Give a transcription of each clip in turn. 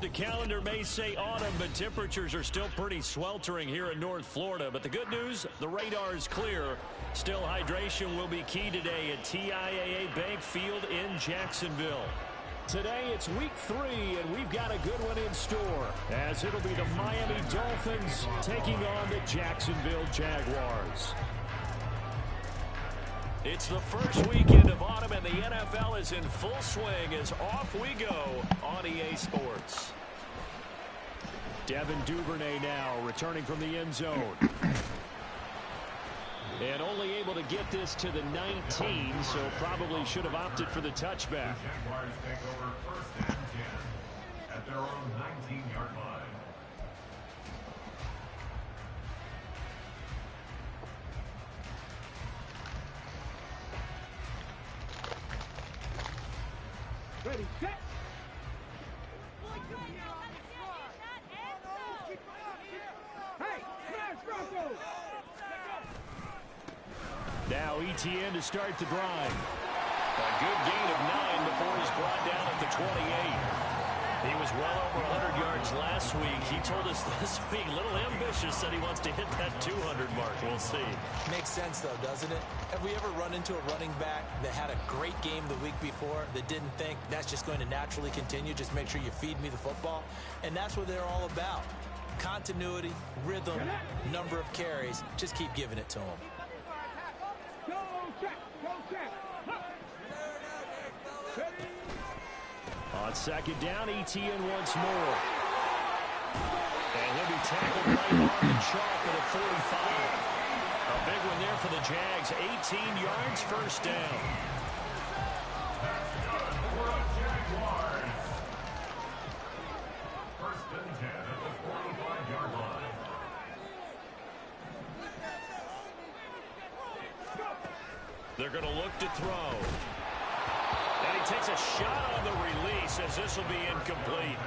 The calendar may say autumn, but temperatures are still pretty sweltering here in North Florida. But the good news, the radar is clear. Still, hydration will be key today at TIAA Bank Field in Jacksonville. Today, it's week 3, and we've got a good one in store, as it'll be the Miami Dolphins taking on the Jacksonville Jaguars. It's the first weekend of autumn, and the NFL is in full swing as off we go on EA Sports. Devin Duvernay now returning from the end zone. And only able to get this to the 19, so probably should have opted for the touchback. The Jaguars take over first and 10 at their own 19-yard line. Ready, set. Hey, smash Broncos! Now ETN to start the drive. A good gain of 9 before he's brought down at the 28. He was well over 100 yards last week. He told us this week, a little ambitious, said he wants to hit that 200 mark. We'll see. Makes sense, though, doesn't it? Have we ever run into a running back that had a great game the week before that didn't think that's just going to naturally continue? Just make sure you feed me the football. And that's what they're all about. Continuity, rhythm, number of carries. Just keep giving it to them. Go check, go check. On second down, ETN once more. And he'll be tackled right on the chalk at a 45. A big one there for the Jags. 18 yards, first down. First and 10 at the 45-yard line. They're going to look to throw. And he takes a shot on the release as this will be incomplete.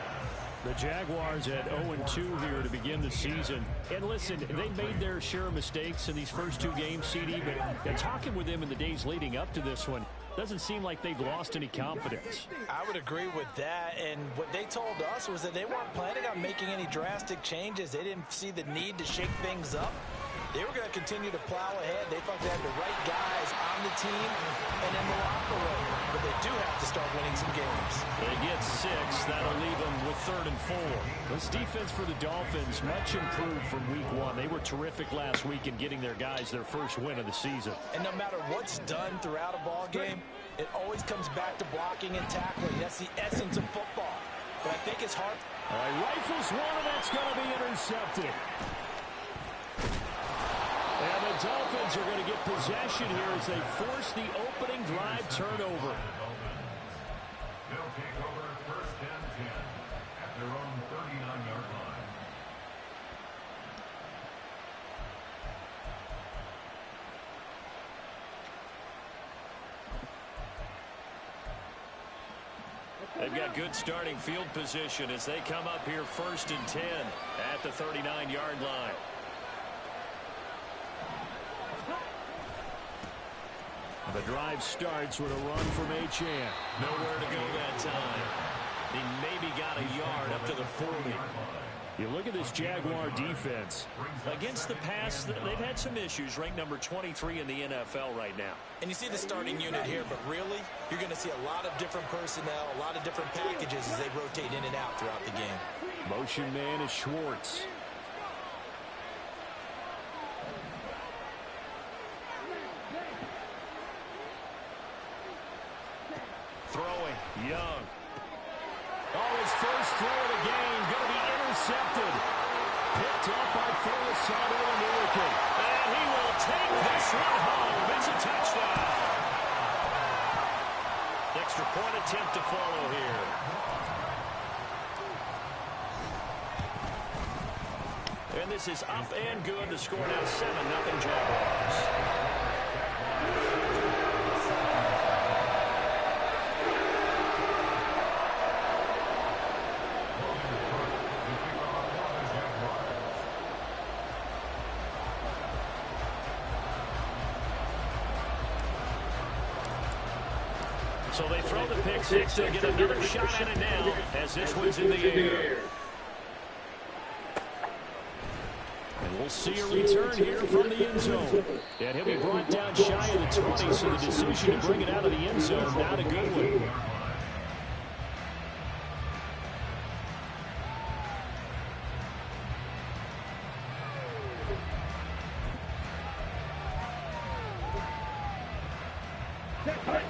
The Jaguars at 0-2 here to begin the season. And listen, they made their share of mistakes in these first 2 games, CD, but talking with them in the days leading up to this one, doesn't seem like they've lost any confidence. I would agree with that, and what they told us was that they weren't planning on making any drastic changes. They didn't see the need to shake things up. They were going to continue to plow ahead. They felt they had the right guys on the team and in the locker room. But they do have to start winning some games. They get 6. That'll leave them with 3rd and 4. This defense for the Dolphins, much improved from week 1. They were terrific last week in getting their guys their first win of the season. And no matter what's done throughout a ball game, it always comes back to blocking and tackling. That's the essence of football. But I think it's hard. All right, rifles one, and that's going to be intercepted. And the Dolphins are going to get possession here as they force the opening drive turnover. They'll take over first and 10 at their own 39-yard line. They've got good starting field position as they come up here first and 10 at the 39-yard line. The drive starts with a run from Achane. Nowhere to go that time. He maybe got a yard up to the 40. You look at this Jaguar defense. Against the pass, they've had some issues. Ranked number 23 in the NFL right now. And you see the starting unit here, but really, you're going to see a lot of different personnel, a lot of different packages as they rotate in and out throughout the game. Motion man is Schwartz. Throwing, Young. Oh, his first throw of the game, going to be intercepted. Picked up by Felisano American. And he will take this one home. It's a touchdown. Extra point attempt to follow here. And this is up and good. The score now 7-0 Jaguars. So they throw the pick six. They'll get another shot at it now as this one's in the air. And we'll see a return here from the end zone. And he'll be brought down shy of the 20, so the decision to bring it out of the end zone, not a good one.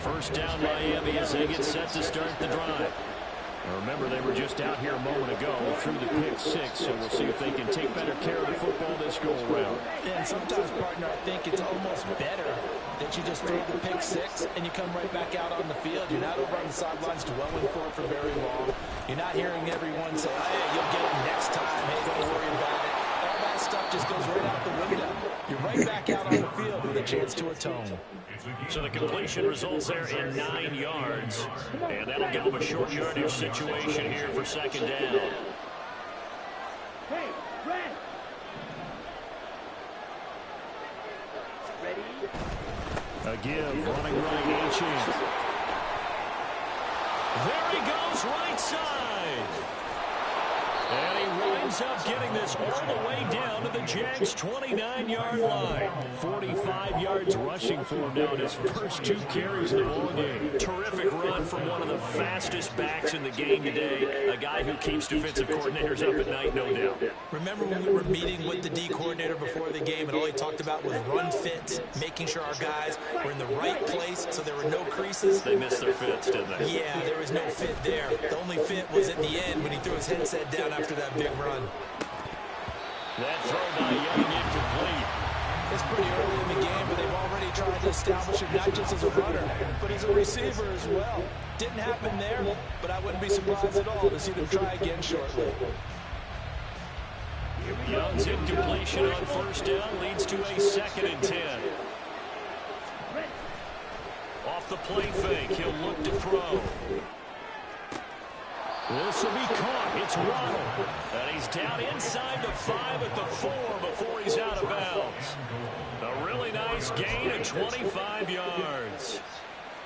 First down Miami as they get set to start the drive. Now remember, they were just out here a moment ago through the pick six, so we'll see if they can take better care of the football this go-around. And sometimes, partner, I think it's almost better that you just throw the pick six and you come right back out on the field. You're not over on the sidelines dwelling for very long. You're not hearing everyone say, hey, you'll get it next time. Hey, don't worry about it. All that stuff just goes right out the window. You're right back out on the field with a chance to atone. So the completion results there in 9 yards. And that'll give them a short yardage situation here for second down. Hey, red. Ready? A give, running right, H. There he goes, right side. And he winds up getting this all the way down to the Jags' 29-yard line. 45 yards rushing for him now in his first 2 carries of the ball game. Terrific run from one of the fastest backs in the game today. A guy who keeps defensive coordinators up at night, no doubt. Remember when we were meeting with the D coordinator before the game and all he talked about was run fits, making sure our guys were in the right place so there were no creases? They missed their fits, didn't they? Yeah, there was no fit there. The only fit was at the end when he threw his headset down after that big run. That throw by Young incomplete. It's pretty early in the game, but they've already tried to establish him not just as a runner, but as a receiver as well. Didn't happen there, but I wouldn't be surprised at all to see them try again shortly. Young's incompletion on first down leads to a 2nd and 10. Off the play fake, he'll look to throw. This will be caught. It's Waddle. And he's down inside the 5 at the 4 before he's out of bounds. A really nice gain of 25 yards.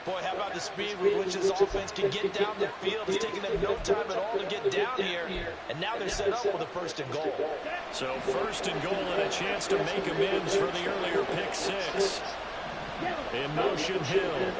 Boy, how about the speed with which this offense can get down the field? It's taking them no time at all to get down here. And now they're set up with a 1st and goal. So 1st and goal and a chance to make amends for the earlier pick six. In motion, Hill.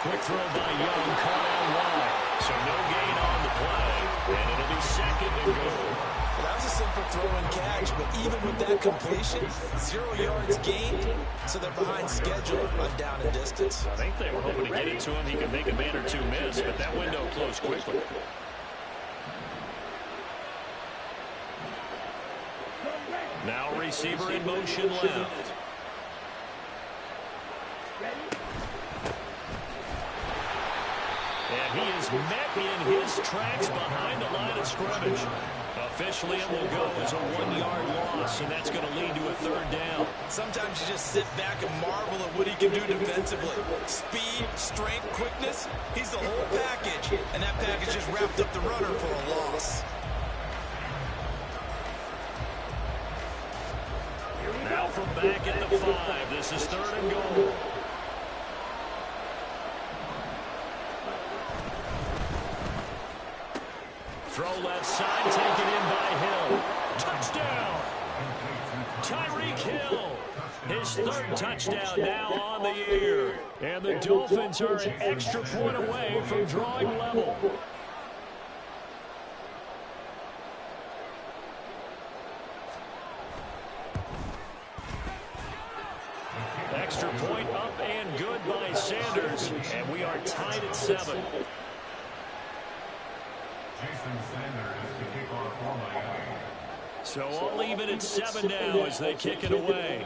Quick throw by Young, caught out wide. So no gain on the play, and it'll be 2nd and goal. Well, that was a simple throw and catch, but even with that completion, 0 yards gained, so they're behind schedule on down and distance. I think they were hoping to get it to him. He could make a man or two miss, but that window closed quickly. Now receiver in motion left. And he is met in his tracks behind the line of scrimmage. Officially, it will go as a 1-yard loss, and that's going to lead to a 3rd down. Sometimes you just sit back and marvel at what he can do defensively. Speed, strength, quickness, he's the whole package. And that package just wrapped up the runner for a loss. Now from back at the 5, this is 3rd and goal. Throw left side, taken in by Hill. Touchdown! Tyreek Hill, his 3rd touchdown now on the year. And the Dolphins are an extra point away from drawing level. Extra point up and good by Sanders. And we are tied at 7. Jason Sanders to kick off for Miami. So all even at 7 now as they kick it away.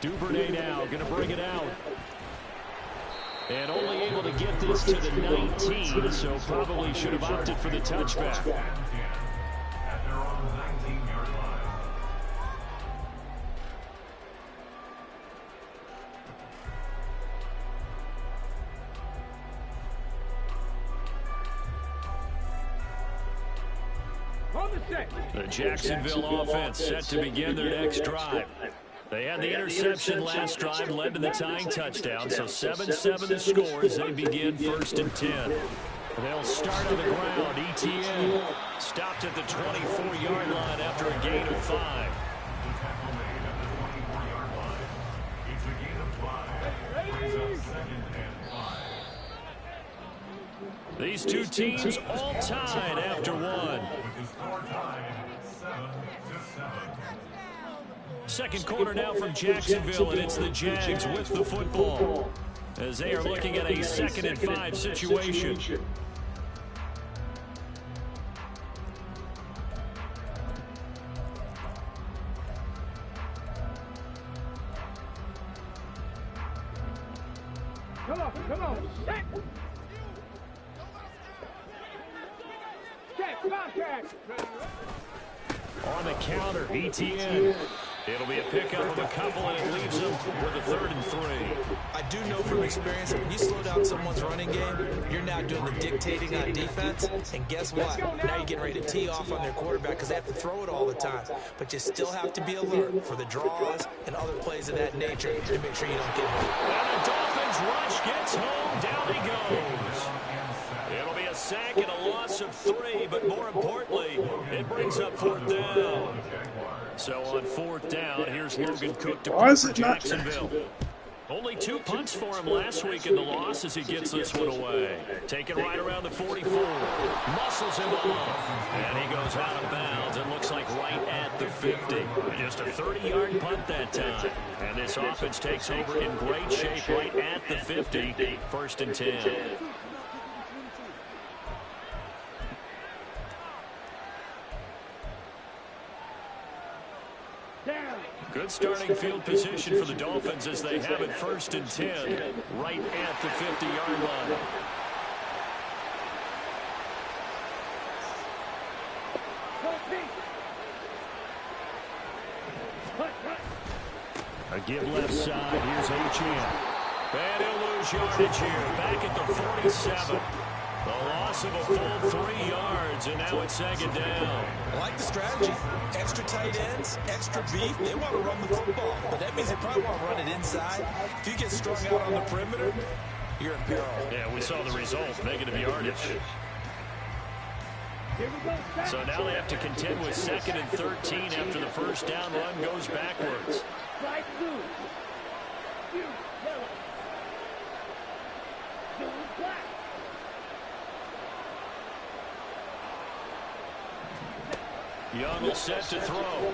Duvernay now going to bring it out. And only able to get this to the 19, so probably should have opted for the touchback. At their own 19-yard line. The Jacksonville offense set to begin their next drive. They had the interception last drive, led to the tying touchdown, so 7-7 the score as they begin 1st and 10. They'll start on the ground. ETN stopped at the 24-yard line after a gain of 5. These two teams all tied after one. Second quarter now from Jacksonville, and it's the Jags with the football as they are looking at a 2nd and 5 situation. Come on. Check, contact. On the counter, ETN. It'll be a pickup of a couple, and it leaves them with a 3rd and 3. I do know from experience that when you slow down someone's running game, you're now doing the dictating on defense. And guess what? Now you're getting ready to tee off on their quarterback because they have to throw it all the time. But you still have to be alert for the draws and other plays of that nature to make sure you don't get hurt. And the Dolphins rush gets home. Down he goes. It'll be a sack and a loss of 3, but more importantly, it brings up 4th down. So on 4th down, here's Logan Cook to punt for Jacksonville. Only 2 punts for him last week in the loss as he gets this one away. Taken right around the 44. Muscles him off. And he goes out of bounds. It looks like right at the 50. Just a 30-yard punt that time. And this offense takes over in great shape right at the 50. 1st and 10. Good starting field position for the Dolphins as they have it 1st and 10 right at the 50-yard line. A give left side. Here's H.N. And he'll lose yardage here. Back at the 47. The loss of a full 3 yards, and now it's 2nd down. I like the strategy. Extra tight ends, extra beef. They want to run the football, but that means they probably want to run it inside. If you get strung out on the perimeter, you're in peril. Yeah, we saw the result, negative yardage. So now they have to contend with 2nd and 13 after the 1st down run goes backwards. Young will set to throw.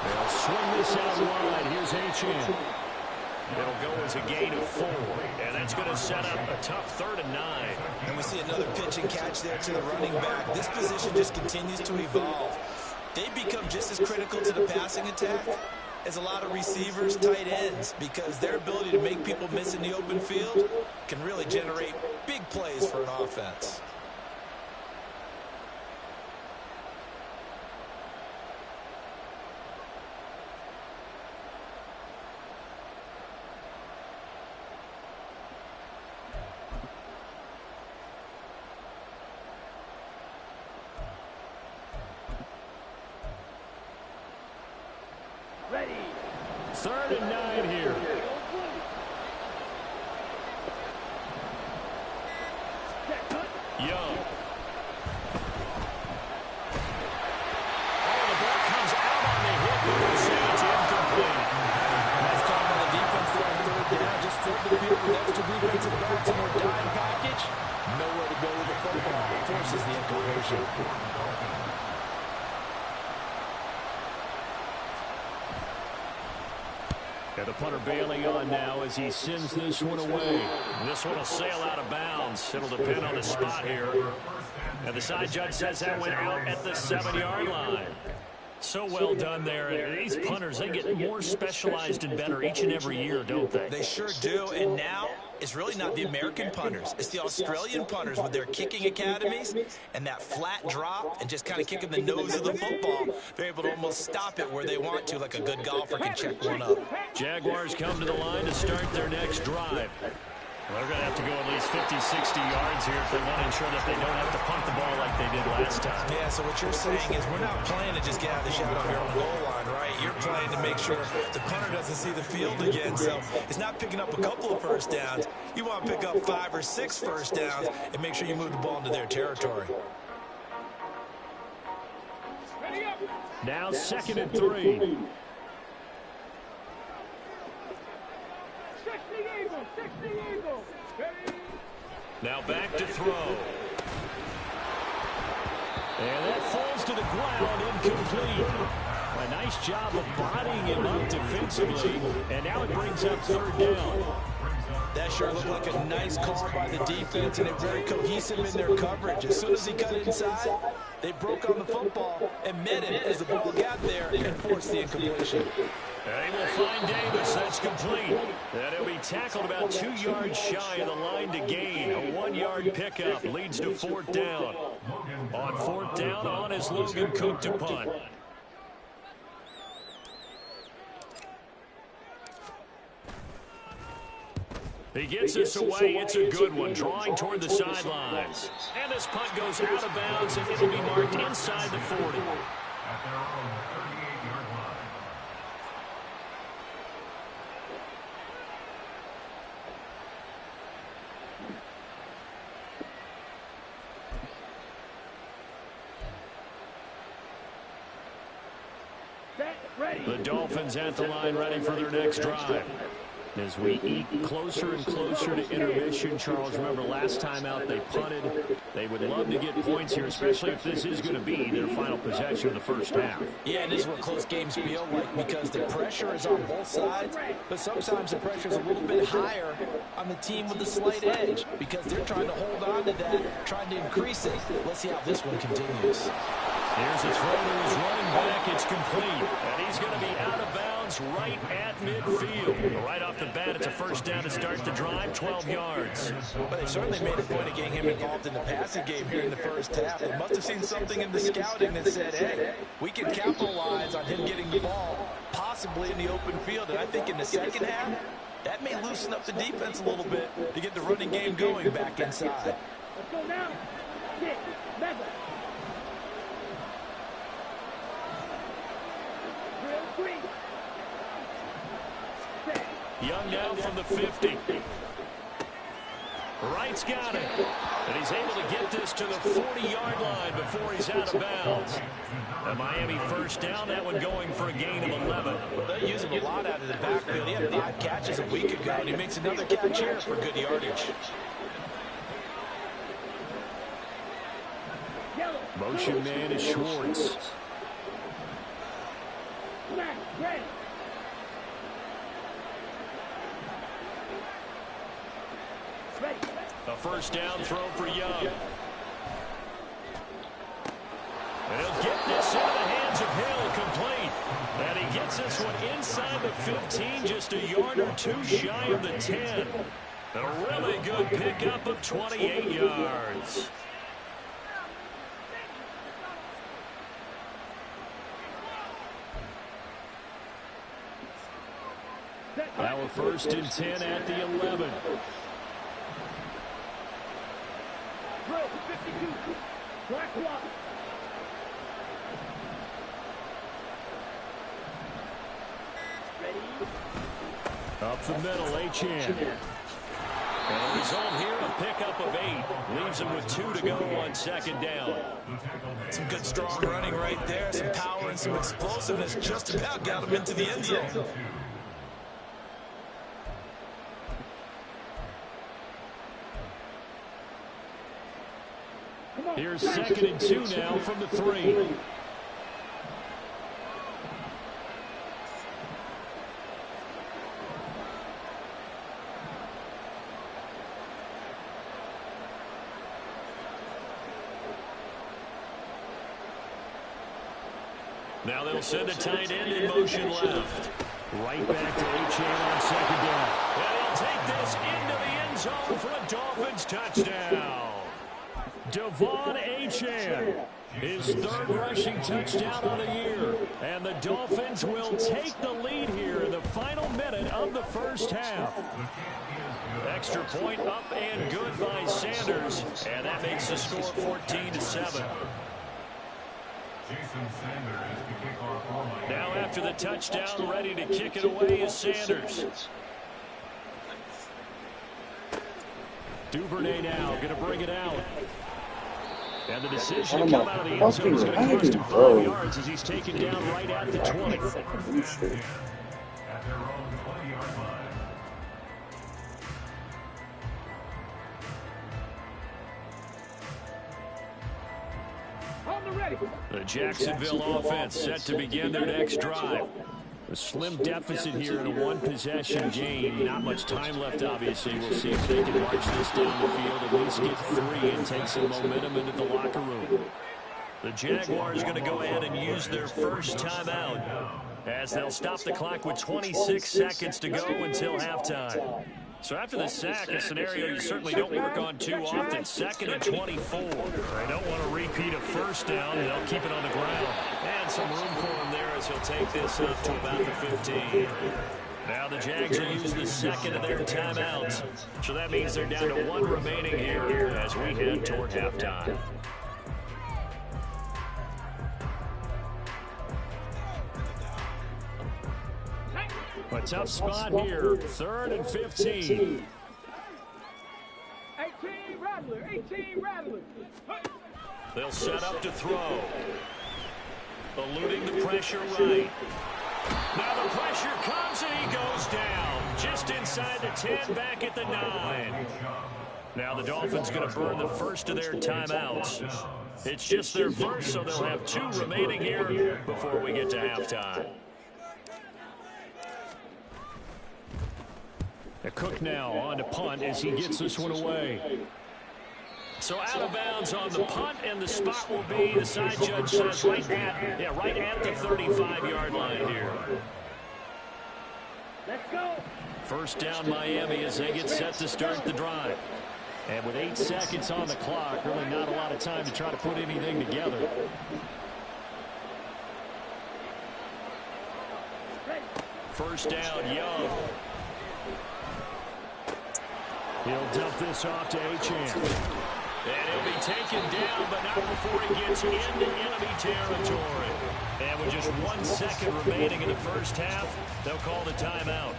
They'll swing this out wide. Here's H.N. It'll go as a gain of 4. And that's going to set up a tough 3rd and 9. And we see another pitch and catch there to the running back. This position just continues to evolve. They become just as critical to the passing attack as a lot of receivers, tight ends, because their ability to make people miss in the open field can really generate big plays for an offense. Ready. 3rd and 9 here. Young. Oh, the ball comes out on the hit, but we'll say it's incomplete. Nice call by the defense there on 3rd down. Just flip the field with extra defensive backs in their dime package. Nowhere to go with the football. Forces the incompletion. And the punter bailing on now as he sends this one away. This one will sail out of bounds. It'll depend on the spot here. And the side judge says that went out at the 7-yard line. So well done there. And these punters, they get more specialized and better each and every year, don't they? They sure do. And now it's really not the American punters. It's the Australian punters with their kicking academies and that flat drop and just kind of kicking the nose of the football. They're able to almost stop it where they want to, like a good golfer can check one up. Jaguars come to the line to start their next drive. Well, they're going to have to go at least 50, 60 yards here if they want to ensure that they don't have to punt the ball like they did last time. Yeah, so what you're saying is we're not playing to just get out of the shadow of your own goal line, right? You're playing to make sure the punter doesn't see the field again. So it's not picking up a couple of first downs. You want to pick up 5 or 6 first downs and make sure you move the ball into their territory. Now 2nd and 3. Now back to throw. And that falls to the ground, incomplete. A nice job of bodying him up defensively. And now it brings up 3rd down. That sure looked like a nice call by the defense, and they're very cohesive in their coverage. As soon as he cut inside, they broke on the football and met it as the ball got there and forced the incompletion. They will find Davis. That's complete. And he'll be tackled about 2 yards shy of the line to gain. A 1-yard pickup leads to 4th down. On 4th down, on is Logan Cook to punt. He gets this away. It's a good one, drawing toward the sidelines. And this punt goes out of bounds, and it'll be marked inside the 40. At their own 38-yard line. The Dolphins at the line ready for their next drive. As we eke closer and closer to intermission, Charles, remember last time out they punted. They would love to get points here, especially if this is going to be their final possession of the first half. Yeah, and this is what close games feel like because the pressure is on both sides, but sometimes the pressure is a little bit higher on the team with the slight edge because they're trying to hold on to that, trying to increase it. Let's see how this one continues. Here's a throw to his running back. It's complete. And he's going to be out of bounds right at midfield. Right off the bat, it's a first down to start the drive, 12 yards. But they certainly made a point of getting him involved in the passing game here in the first half. They must have seen something in the scouting that said, hey, we can capitalize on him getting the ball, possibly in the open field. And I think in the second half, that may loosen up the defense a little bit to get the running game going back inside. Let's go now. 6, 7. Young now from the 50. Wright's got it. And he's able to get this to the 40-yard line before he's out of bounds. A Miami first down, that one going for a gain of 11. Well, they use him a lot out of the backfield. He had 5 catches a week ago, and he makes another catch here for good yardage. Motion man is Schwartz. Ready. A first down throw for Young. And he'll get this into the hands of Hill, complete. And he gets this one inside the 15, just a yard or 2 shy of the 10. A really good pickup of 28 yards. Now a 1st and 10 at the 11. Drill 52. Black block. Ready. Up the middle, Achane. And the result here, a pickup of 8. Leaves him with 2 to go on 2nd down. Some good strong running right there. Some power and some explosiveness. Just about got him into the end zone. Here's 2nd and 2 now from the 3. Now they'll send a tight end in motion left. Right back to Achane on 2nd down. And he'll take this into the end zone for a Dolphins touchdown. Devon Achane. His third rushing touchdown of the year. And the Dolphins will take the lead here in the final minute of the first half. Extra point up and good by Sanders. And that makes the score 14-7. Now after the touchdown, ready to kick it away is Sanders. Duvernay now going to bring it out. And the decision to come out of the end zone is going to cost him 5 yards as he's taken down right at the 20. The Jacksonville offense set to begin their next drive. A slim deficit here in a one-possession game. Not much time left, obviously. We'll see if they can march this down the field, at least get 3 and take some momentum into the locker room. The Jaguars going to go ahead and use their first timeout as they'll stop the clock with 26 seconds to go until halftime. So after the sack, a scenario you certainly don't work on too often. 2nd and 24. They don't want to repeat a first down. They'll keep it on the ground. And some room for him there as he'll take this up to about the 15. Now the Jags will use the second of their timeouts. So that means they're down to 1 remaining here as we head toward halftime. A tough spot here. 3rd and 15. 18 Rattler, 18 Rattler. They'll set up to throw. Eluding the pressure right. Now the pressure comes and he goes down. Just inside the 10, back at the 9. Now the Dolphins going to burn the first of their timeouts. It's just their first, so they'll have 2 remaining here before we get to halftime. Cook now on to punt as he gets this one away. So out of bounds on the punt, and the spot will be, the side judge says, right at the 35-yard line here. Let's go. First down Miami as they get set to start the drive. And with 8 seconds on the clock, really not a lot of time to try to put anything together. First down, Young. He'll dump this off to Achane. And he'll be taken down, but not before he gets into enemy territory. And with just 1 second remaining in the first half, they'll call the timeout.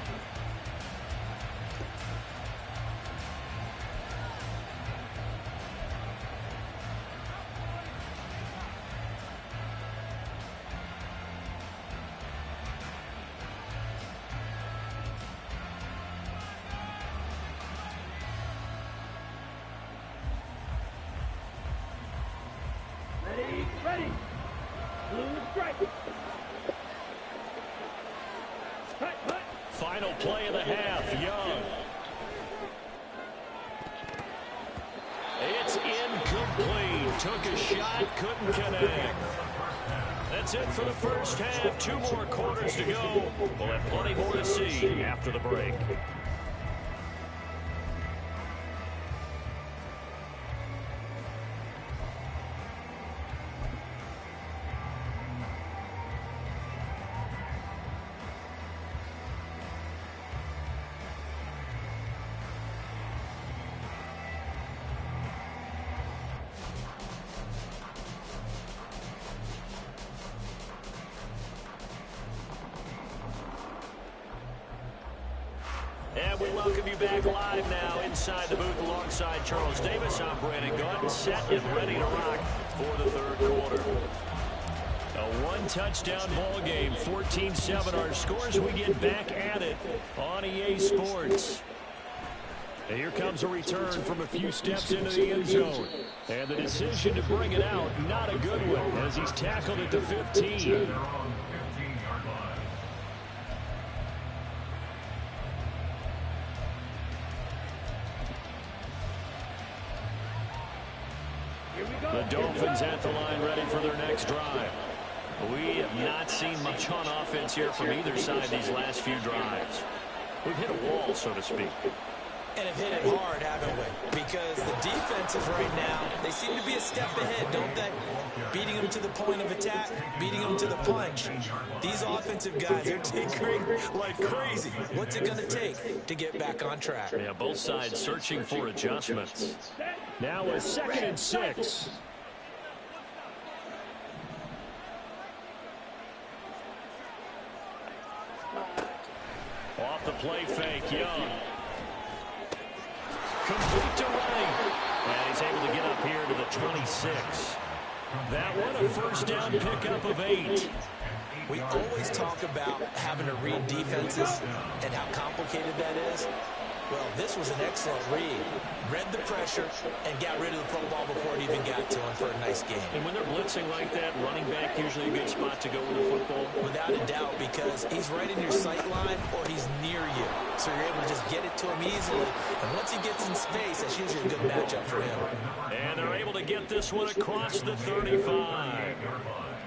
Ready. Blue strike. Hut. Final play of the half, Young. It's incomplete. Took a shot, couldn't connect. That's it for the first half. 2 more quarters to go. We'll have plenty more to see after the break. And we welcome you back live now inside the booth alongside Charles Davis. I'm Brandon Gaudin, set and ready to rock for the 3rd quarter. A 1-touchdown ball game, 14-7 our scores. We get back at it on EA Sports. And here comes a return from a few steps into the end zone. And the decision to bring it out, not a good one, as he's tackled at the 15. The Dolphins at the line ready for their next drive. We have not seen much on offense here from either side these last few drives. We've hit a wall, so to speak. And have hit it hard, haven't we? Because the defenses right now, they seem to be a step ahead, don't they? Beating them to the point of attack, beating them to the punch. These offensive guys are tinkering like crazy. What's it going to take to get back on track? Yeah, both sides searching for adjustments. Now a 2nd and 6. Off the play fake, Young. Complete to right. And he's able to get up here to the 26. That one a first down pickup of 8. We always talk about having to read defenses and how complicated that is. Well, this was an excellent read. Read the pressure and got rid of the football before it even got to him for a nice game. And when they're blitzing like that, running back usually a good spot to go with the football. Without a doubt, because he's right in your sight line or he's near you. So you're able to just get it to him easily. And once he gets in space, that's usually a good matchup for him. And they're able to get this one across the 35.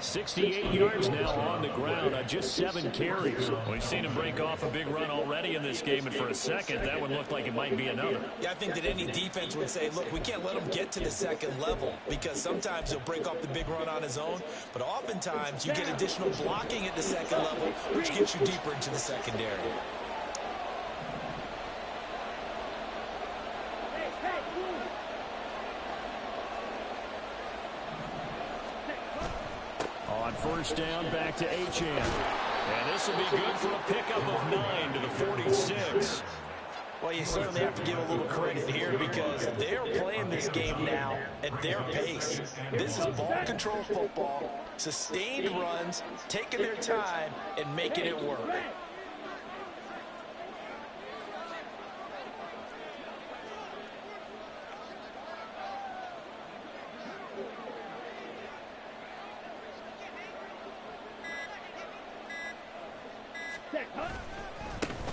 68 yards now on the ground on just 7 carries. We've seen him break off a big run already in this game, and for a second, that one looked like it might be another. Yeah, I think that any defense would say, look, we can't let him get to the second level because sometimes he'll break off the big run on his own, but oftentimes you get additional blocking at the second level, which gets you deeper into the secondary. On first down, back to Achane. And this will be good for a pickup of 9 to the 46. Well, you certainly have to give a little credit here because they're playing this game now at their pace. This is ball control football, sustained runs, taking their time, and making it work.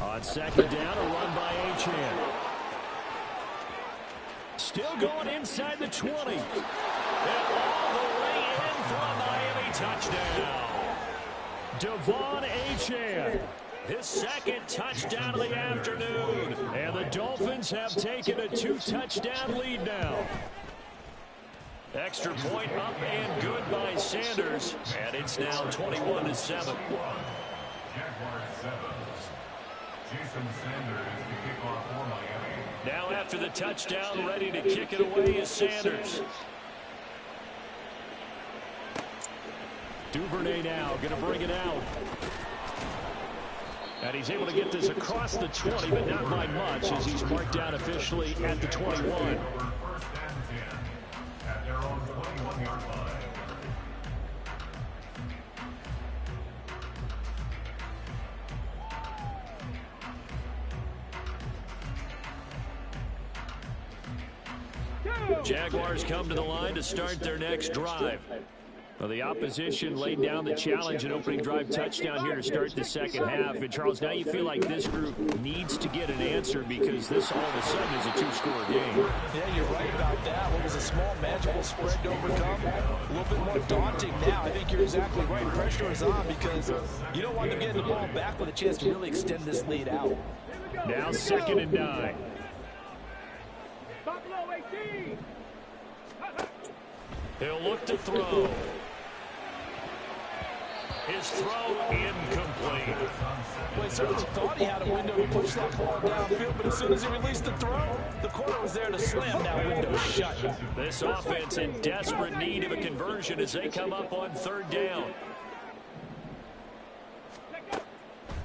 On second down, a run by Achane. Still going inside the 20. And all the way in for a Miami touchdown. Devon Achane, his 2nd touchdown of the afternoon. And the Dolphins have taken a 2-touchdown lead now. Extra point up and good by Sanders. And it's now 21-7. Jaguars 7. Jason Sanders to kick off for Miami. Now after the touchdown, ready to kick it away is Sanders. Duvernay now going to bring it out. And he's able to get this across the 20, but not by much as he's marked down officially at the 21. First and 10 at their own 21-yard line. Jaguars come to the line to start their next drive. Well, the opposition laid down the challenge and opening drive touchdown here to start the second half. And, Charles, now you feel like this group needs to get an answer because this all of a sudden is a 2-score game. Yeah, you're right about that. What was a small, magical spread to overcome, a little bit more daunting now. I think you're exactly right. Pressure is on because you don't want them getting the ball back with a chance to really extend this lead out. Now 2nd and 9. He'll look to throw. His throw incomplete. Well, he certainly thought he had a window to push that ball downfield, but as soon as he released the throw, the corner was there to slam that window shut. This offense in desperate need of a conversion as they come up on 3rd down.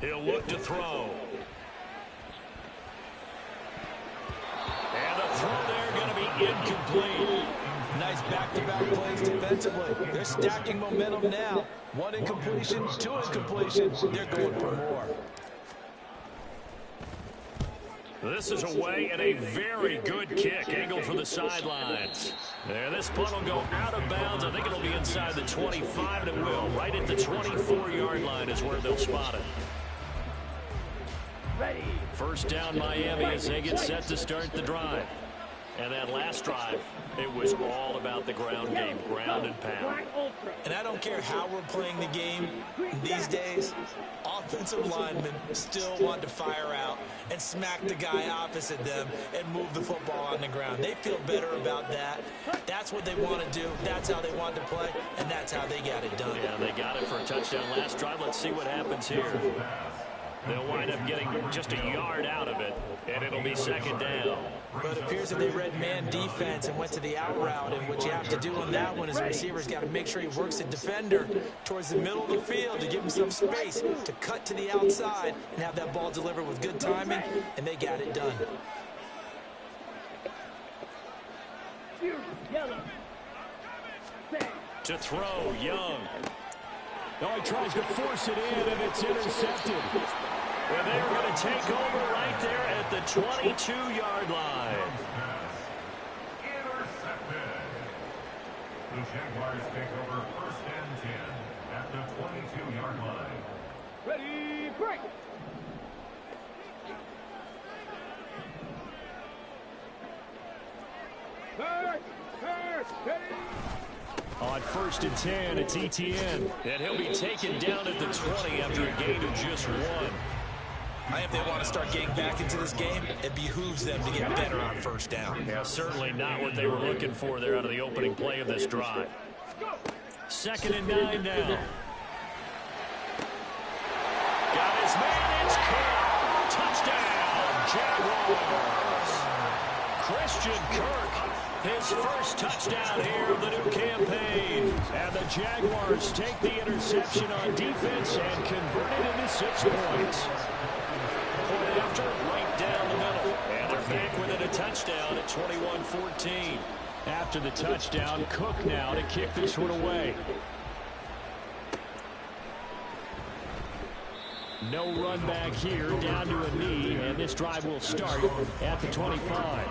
He'll look to throw. And the throw there going to be incomplete. Nice back-to-back plays defensively. They're stacking momentum now. 1 incompletion, 2 incompletions. They're going for more. This is away and a very good kick angled for the sidelines. There, this punt will go out of bounds. I think it'll be inside the 25, and it will. Right at the 24-yard line is where they'll spot it. Ready. First down Miami as they get set to start the drive. And that last drive, it was all about the ground game, ground and pound. And I don't care how we're playing the game these days, offensive linemen still want to fire out and smack the guy opposite them and move the football on the ground. They feel better about that. That's what they want to do. That's how they want to play, and that's how they got it done. Yeah, they got it for a touchdown last drive. Let's see what happens here. They'll wind up getting just a yard out of it, and it'll be second down. But it appears that they read man defense and went to the out route, and what you have to do on that one is the receiver's got to make sure he works the defender towards the middle of the field to give him some space to cut to the outside and have that ball delivered with good timing, and they got it done. To throw, Young. Oh, he tries to force it in, and it's intercepted. Well, they're going to take over right there at the 22-yard line. Intercepted. The Jaguars take over first and 10 at the 22-yard line. Ready, break. Ready. On first and 10, it's ETN. And he'll be taken down at the 20 after a gain of just one. If they want to start getting back into this game, it behooves them to get better on first down. Yeah, certainly not what they were looking for there out of the opening play of this drive. Second and 9 now. Got his man, it's caught. Touchdown, Jaguars. Christian Kirk, his first touchdown here of the new campaign. And the Jaguars take the interception on defense and convert it into 6 points. Point after, right down the middle. And they're back within a touchdown at 21-14. After the touchdown, Cook now to kick this one away. No run back here, down to a knee, and this drive will start at the 25.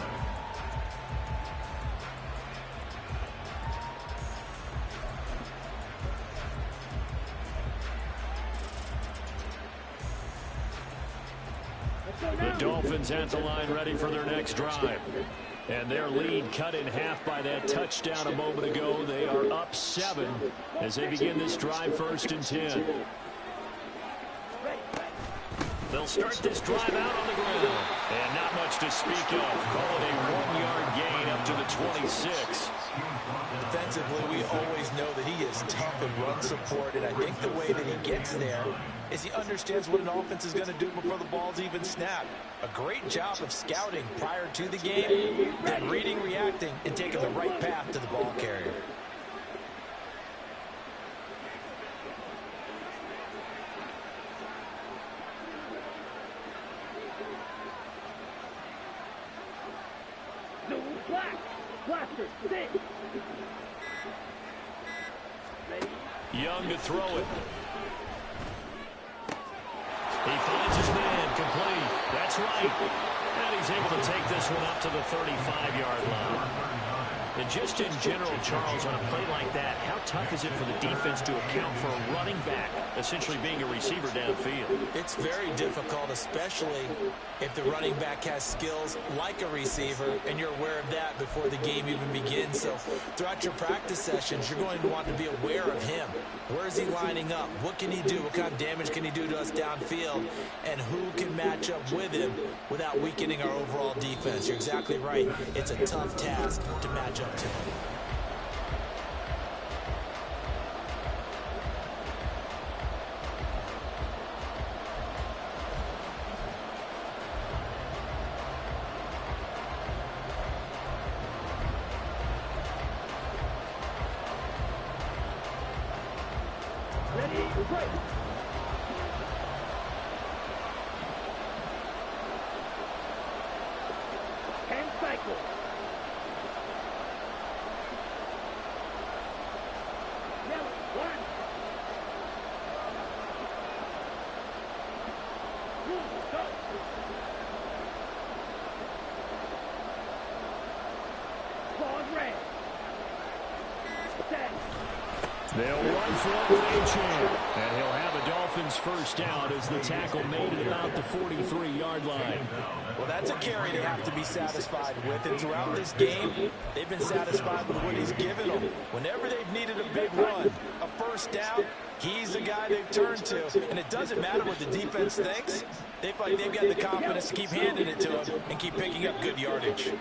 The Dolphins at the line ready for their next drive. And their lead cut in half by that touchdown a moment ago. They are up 7 as they begin this drive first and 10. They'll start this drive out on the ground. And not much to speak of. Call it a 1-yard gain up to the 26. Defensively, we always know that he is tough in run support, and I think the way that he gets there is he understands what an offense is going to do before the ball's even snapped. A great job of scouting prior to the game, then reading, reacting, and taking the right path to the ball carrier. Blaster, sit. Young to throw it. He finds his man, complete. That's right. And he's able to take this one up to the 35-yard line. And just in general, Charles, on a play like that, how tough is it for the defense to account for a running back essentially being a receiver downfield? It's very difficult, especially if the running back has skills like a receiver, and you're aware of that before the game even begins. So throughout your practice sessions, you're going to want to be aware of him. Where is he lining up? What can he do? What kind of damage can he do to us downfield? And who can match up with him without weakening our overall defense? You're exactly right. It's a tough task to match up to him. Ready, break. And cycle. Yellow, 1. Blue, go. Pause red. Set. They'll run for it with Achane. And he'll have a Dolphins first down as the tackle made at about the 43-yard line. Well, that's a carry they have to be satisfied with. And throughout this game, they've been satisfied with what he's given them. Whenever they've needed a big run, a first down, he's the guy they've turned to. And it doesn't matter what the defense thinks. They feel like they've got the confidence to keep handing it to him and keep picking up good yardage.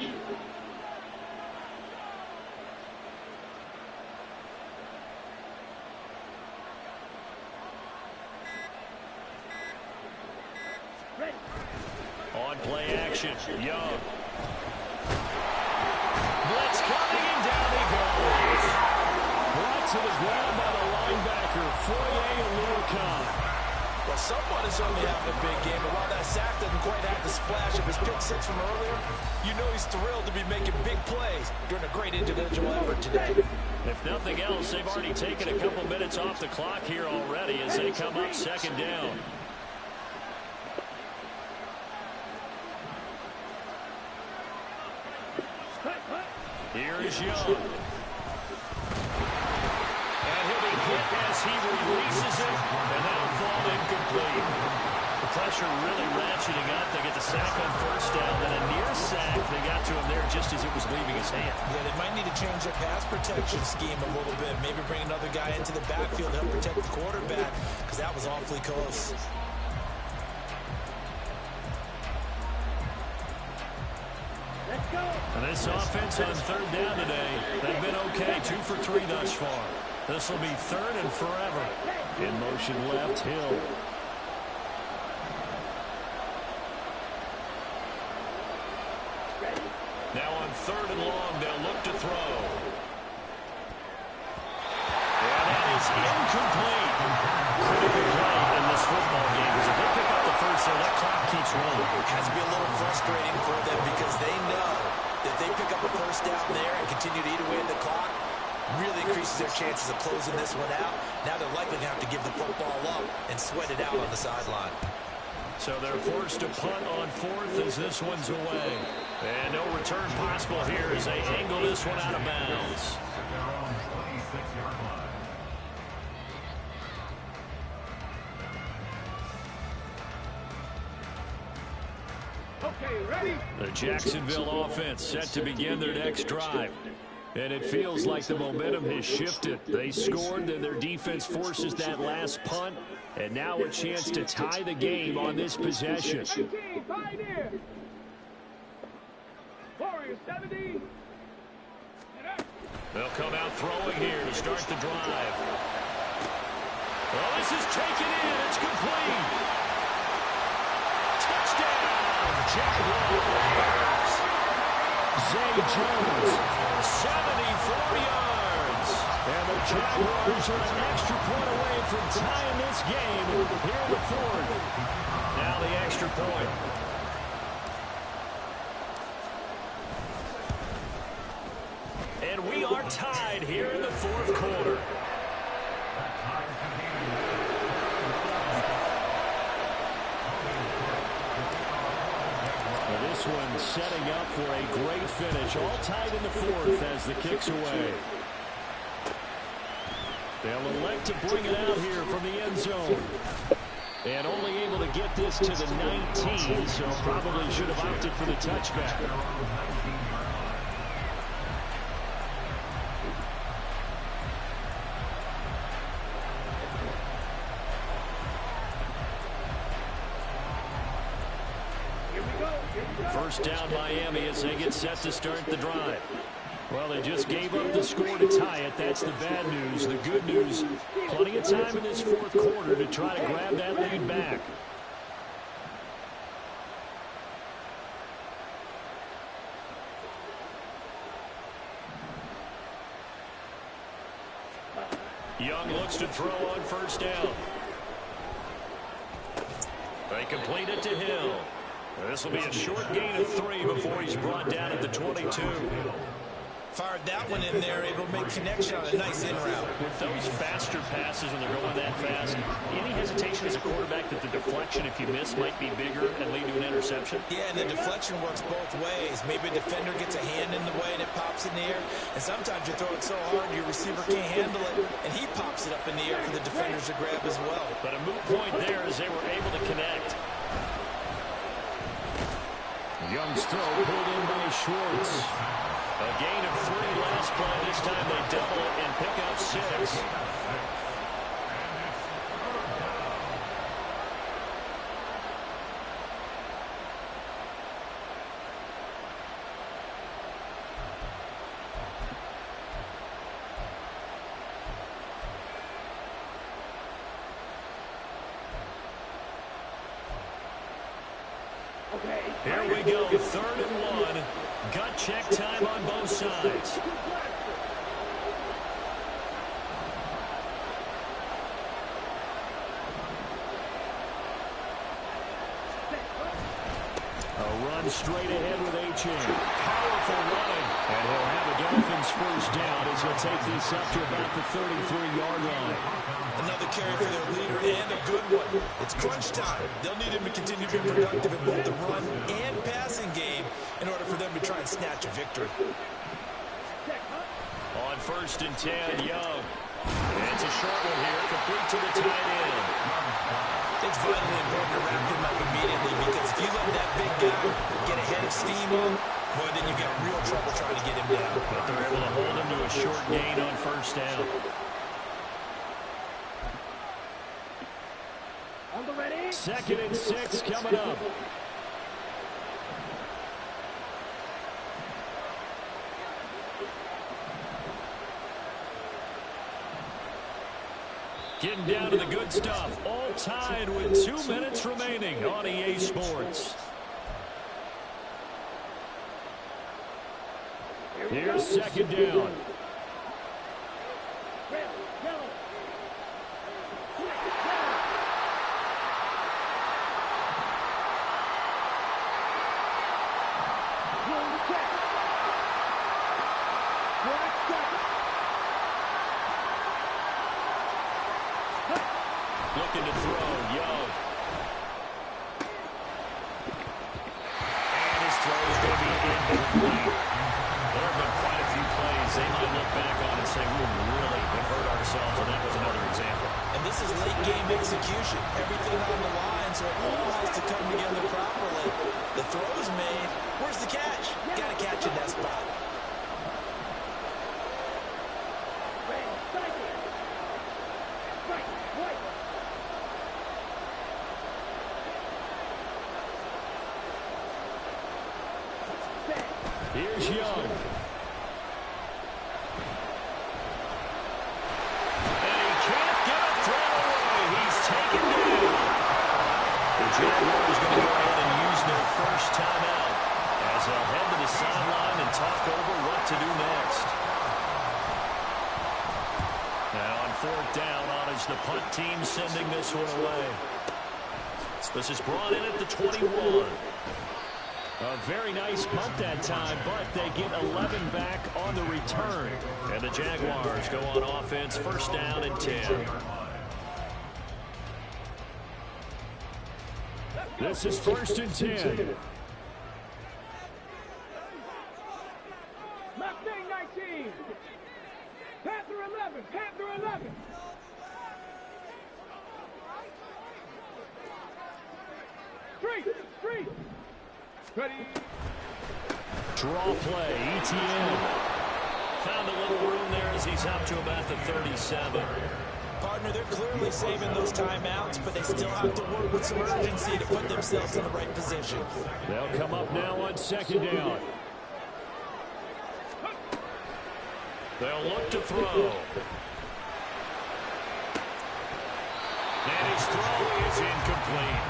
On play action, Young. Blitz coming, and down he goes. Brought to the ground by the linebacker, Foye Aluakon. Well, someone is certainly having a big game, but while that sack doesn't quite have the splash of his pick six from earlier, you know he's thrilled to be making big plays during a great individual effort today. If nothing else, they've already taken a couple minutes off the clock here already as they come up second down. Here's Young. And he'll be hit as he releases it, and that'll fall incomplete. The pressure really ratcheting up. They get the sack on first down, then a near sack. They got to him there just as it was leaving his hand. Yeah, they might need to change their pass protection scheme a little bit. Maybe bring another guy into the backfield to help protect the quarterback, because that was awfully close. And this offense on third down today, they've been okay, 2 for 3 thus far. This will be third and forever. In motion left, Hill. Now on third and long, they'll look to throw. And that is incomplete. Critical play in this football game, because if they pick up the first, so that clock keeps rolling. It has to be a little frustrating for them because they know that they pick up a first down there and continue to eat away at the clock, really increases their chances of closing this one out. Now they're likely to have to give the football up and sweat it out on the sideline. So they're forced to punt on fourth as this one's away. And no return possible here as they angle this one out of bounds. Okay, ready? The Jacksonville offense set to begin their next drive. And it feels like the momentum has shifted. They scored, then their defense forces that last punt. And now a chance to tie the game on this possession. 18, Pioneer. Warriors 70. They'll come out throwing here to start the drive. Well, this is taken in. It's complete. Touchdown, Jaguars. Zay Jones, 74 yards. And the Jaguars are an extra point away from tying this game here in the fourth. Now the extra point. And we are tied here in the fourth quarter. This one setting up for a great finish. All tied in the fourth as the kick's away. They'll elect to bring it out here from the end zone. And only able to get this to the 19, so probably should have opted for the touchback. First down Miami as they get set to start the drive. Well, they just gave up the score to tie it. That's the bad news. The good news, plenty of time in this fourth quarter to try to grab that lead back. Young looks to throw on first down. They complete it to Hill. This will be a short gain of 3 before he's brought down at the 22. Fired that one in there, able to make connection on a nice in route. With those faster passes when they're going that fast, any hesitation as a quarterback that the deflection, if you miss, might be bigger and lead to an interception? Yeah, and the deflection works both ways. Maybe a defender gets a hand in the way and it pops in the air. And sometimes you throw it so hard your receiver can't handle it, and he pops it up in the air for the defenders to grab as well. But a moot point there as they were able to connect. Young's throw pulled in by Schwartz. A gain of 3 last play. This time they double it and pick up 6. Here we go, 3rd and 1. Gut check time on both sides. A run straight ahead with H.A. Powerful running. And he'll have the Dolphins first down as he'll take this up to about the 33-yard line. Another carry for their leader and a good one. It's crunch time. They'll need him to continue to be productive in both the run and passing game in order for them to try and snatch a victory. On 1st and 10, Young. And it's a short one here, complete to the tight end. It's vitally important to wrap him up immediately, because if you let that big guy get ahead of steam on, boy, then you get real trouble trying to get him down. But they're able to hold him to a short gain on 1st down. On the ready. 2nd and 6 coming up. Getting down to the good stuff. All tied with 2 minutes remaining on EA Sports. Here's 2nd down. Looking to throw, Young. And his throw is going to be incomplete. There have been quite a few plays they might look back on and say, we really have hurt ourselves, and that was another example. And this is late game execution. Everything on the line, so it all has to come together properly. The throw's made. Where's the catch? Got to catch in that spot. Here's Young. And he can't get a throw away. He's taken down. The Jaguars going to go ahead and use their first timeout as they'll head to the sideline and talk over what to do next. Now on 4th down, it's the punt team sending this one away. This is brought in at the 21. A very nice punt that time, but they get 11 back on the return. And the Jaguars go on offense, 1st down and 10. This is 1st and 10. Mustang 19. Panther 11. Panther 11. Street. Ready. Draw play, ETN. Found a little room there as he's up to about the 37. Partner, they're clearly saving those timeouts, but they still have to work with some urgency to put themselves in the right position. They'll come up now on 2nd down. They'll look to throw. And his throw is incomplete.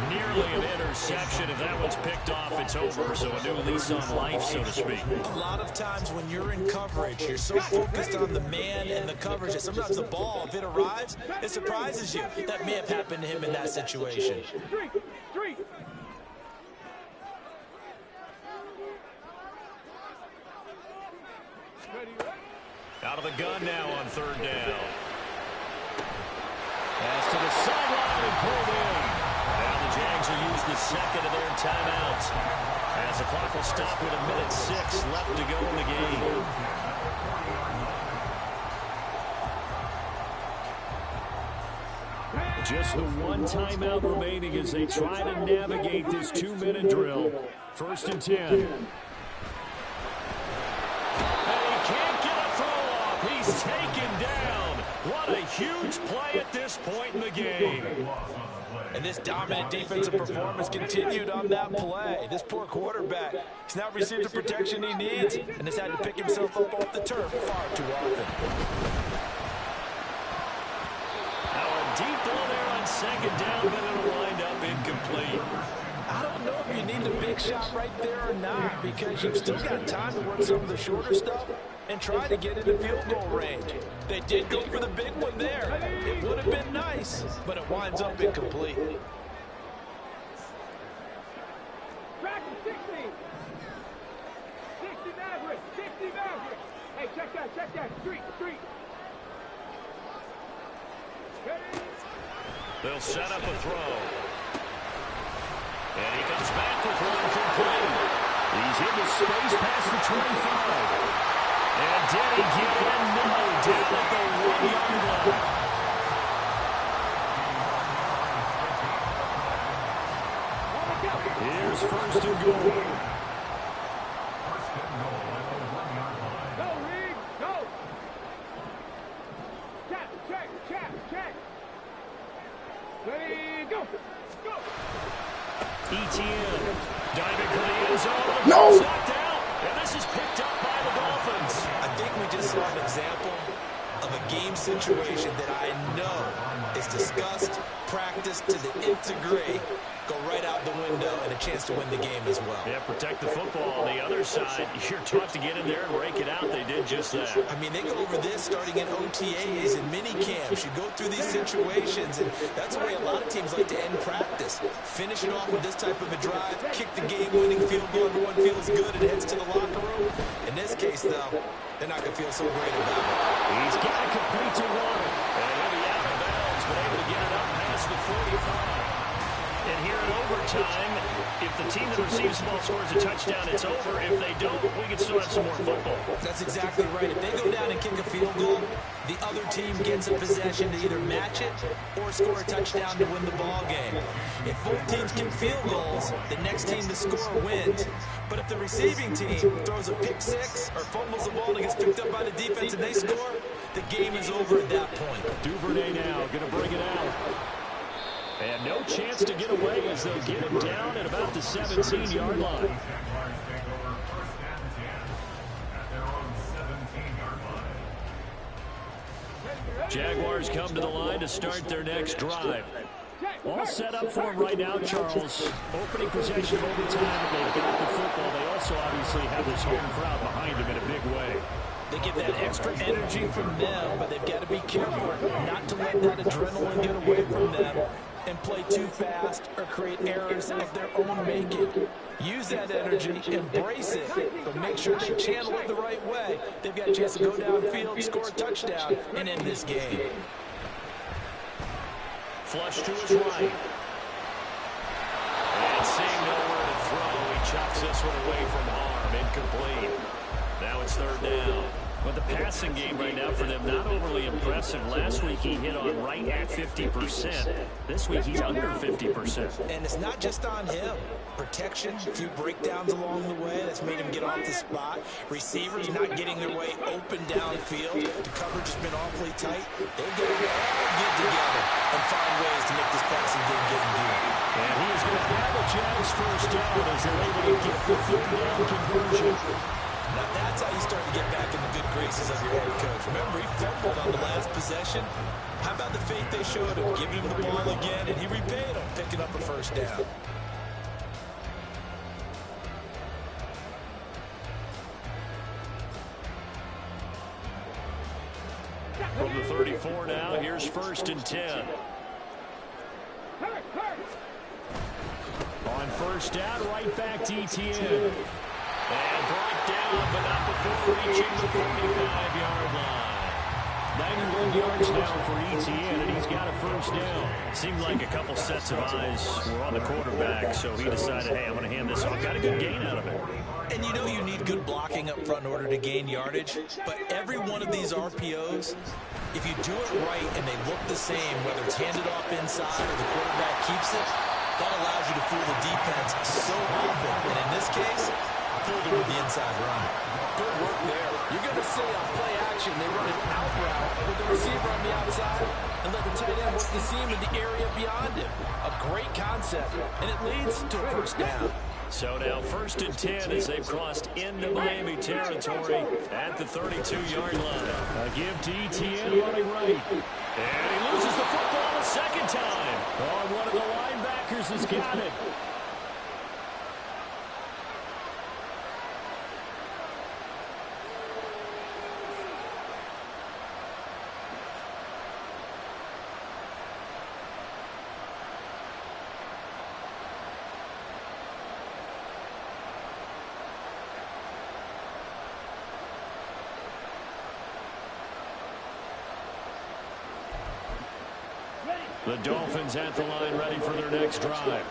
Nearly an interception. If that one's picked off, it's over. So a new lease on life, so to speak. A lot of times when you're in coverage, you're so focused on the man and the coverage that sometimes the ball, if it arrives, it surprises you. That may have happened to him in that situation. Street. Out of the gun now on third down. Pass to the sideline and pulled in. Now the Jags will use the second of their timeouts, as the clock will stop with 1:06 left to go in the game. Just the one timeout remaining as they try to navigate this 2-minute drill. First and 10. And he can't get a throw off. He's taken down. What a huge play at this point in the game. And this dominant defensive performance continued on that play. This poor quarterback, he's now received the protection he needs and has had to pick himself up off the turf far too often. Deep ball there on second down, but it'll wind up incomplete. I don't know if you need the big shot right there or not, because you've still got time to work some of the shorter stuff and try to get into field goal range. They did go for the big one there. It would have been nice, but it winds up incomplete. Track 60. 60 Maverick. 60 Maverick. Hey, check that. Street. They'll set up a throw. And he comes back with one complete. He's into space past the 25. And did he get in? No, down at the 1-yard line. Here's first and goal. Go, Reed, go. Check. Ready, go. ETN diving for the end zone. No. Knocked out, and this is picked up by the Dolphins. I think we just saw an example of a game situation that I know is discussed, practiced to the nth degree, go right out the window, and a chance to win the game as well. Yeah, protect the football. On the other side, you're taught to get in there and rake it out. They did just that. I mean, they go over this starting in OTAs and mini camps. You go through these situations, and that's the way a lot of teams like to end practice. Finish it off with this type of a drive, kick the game-winning field goal. Everyone feels good and heads to the locker room. In this case, though, they're not going to feel so great about it. He's got to complete to one. And he'll be out of bounds, but able to get it up past the 45. And here in overtime, if the team that receives the ball scores a touchdown, it's over. If they don't, we can still have some more football. That's exactly right. If they go down and kick a field goal, the other team gets a possession to either match it or score a touchdown to win the ball game. If both teams kick field goals, the next team to score wins. But if the receiving team throws a pick six or fumbles the ball and gets picked up by the defense and they score, the game is over at that point. Duvernay now going to bring it out. And no chance to get away as they'll get him down at about the 17-yard line. Jaguars come to the line to start their next drive. All set up for him right now, Charles. Opening possession of overtime. They've got the football. They also obviously have this home crowd behind them in a big way. They get that extra energy from them, but they've got to be careful not to let that adrenaline get away from them and play too fast or create errors of their own making. Use that energy, embrace it, but make sure they channel it the right way. They've got a chance to go downfield, score a touchdown, and end this game. Flush to his right. And seeing nowhere to throw, he chucks this one away from harm. Incomplete. Now it's third down. But the passing game right now for them, not overly impressive. Last week he hit on right at 50%. This week he's under 50%. And it's not just on him. Protection, a few breakdowns along the way. That's made him get off the spot. Receivers not getting their way open downfield. The coverage has been awfully tight. They've got to get together and find ways to make this passing game get in gear. And he is going to have a Jags first down as they're able to get the third down conversion. Now that's how you start to get back in the good graces of your head coach. Remember, he fumbled on the last possession. How about the faith they showed him, giving him the ball again, and he repaid him, picking up a first down. From the 34 now, here's first and 10. On first down, right back to ETN. And brought down, but not before reaching the 45-yard line. 91 yards now for ETN, and he's got a first down. Seemed like a couple sets of eyes were on the quarterback, so he decided, hey, I'm going to hand this off. Got a good gain out of it. And you know you need good blocking up front in order to gain yardage, but every one of these RPOs, if you do it right and they look the same, whether it's handed off inside or the quarterback keeps it, that allows you to fool the defense so often. And in this case, fooled it with the inside run. Good work there. You're going to see on play action, they run an out route with the receiver on the outside and let the tight end work the seam in the area beyond him. A great concept, and it leads to a first down. So now 1st and 10 as they've crossed into Miami territory at the 32-yard line. A give to ETN running right. And he loses the football a second time. Oh, one of the linebackers has got it. The Dolphins at the line ready for their next drive.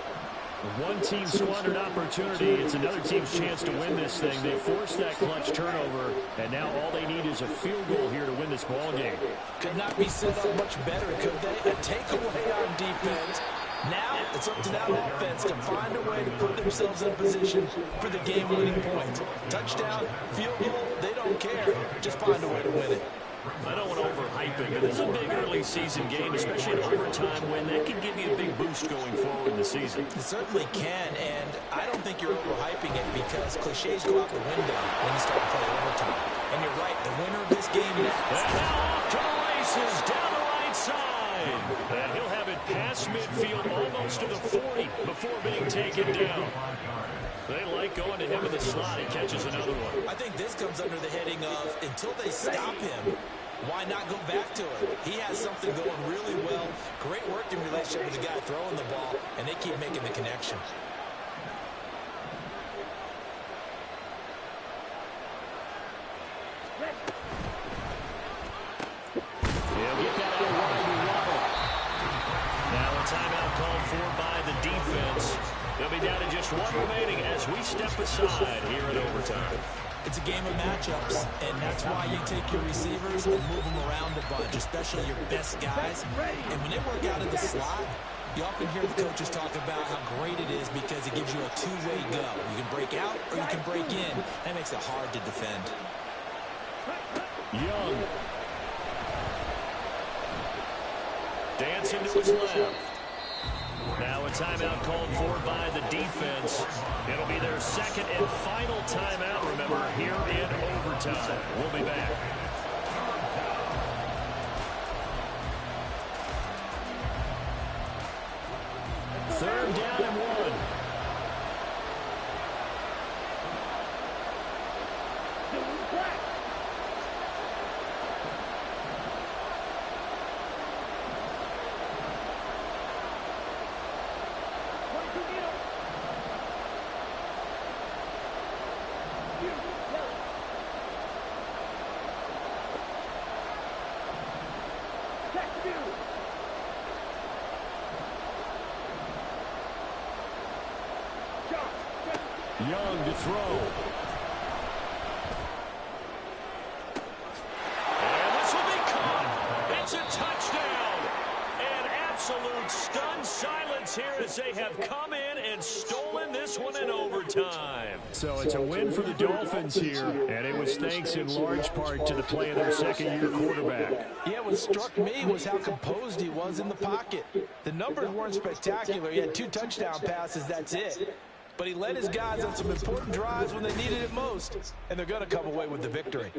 One team squandered opportunity. It's another team's chance to win this thing. They forced that clutch turnover, and now all they need is a field goal here to win this ball game. Could not be set up much better, could they? A takeaway on defense. Now it's up to that offense to find a way to put themselves in position for the game-winning point. Touchdown, field goal, they don't care. Just find a way to win it. I don't want to overhype it, but this is a big early season game, especially an overtime win. That can give you a big boost going forward in the season. It certainly can, and I don't think you're overhyping it because cliches go out the window when you start to play overtime. And you're right, the winner of this game next. And now off to the races, down the right side. And he'll have it past midfield, almost to the 40 before being taken down. They like going to him in the slot. He catches another one. I think this comes under the heading of until they stop him, why not go back to it? He has something going really well. Great working relationship with the guy throwing the ball, and they keep making the connection. He'll get that out wide and Waddle. Now a timeout called for by the defense. They'll be down to just one remaining as we step aside here in overtime. It's a game of matchups, and that's why you take your receivers and move them around a bunch, especially your best guys. And when they work out of the slot, you often hear the coaches talk about how great it is because it gives you a two-way go. You can break out or you can break in. That makes it hard to defend. Young. Dancing to his left. Now a timeout called for by the defense. It'll be their second and final timeout, remember, here in overtime. We'll be back. Third down and 1. Young to throw. And this will be caught. It's a touchdown. An absolute stunned silence here as they have come in and stolen this one in overtime. So it's a win for the Dolphins here, and it was thanks in large part to the play of their second-year quarterback. Yeah, what struck me was how composed he was in the pocket. The numbers weren't spectacular. He had 2 touchdown passes, that's it. But he led his guys on some important drives when they needed it most, and they're going to come away with the victory.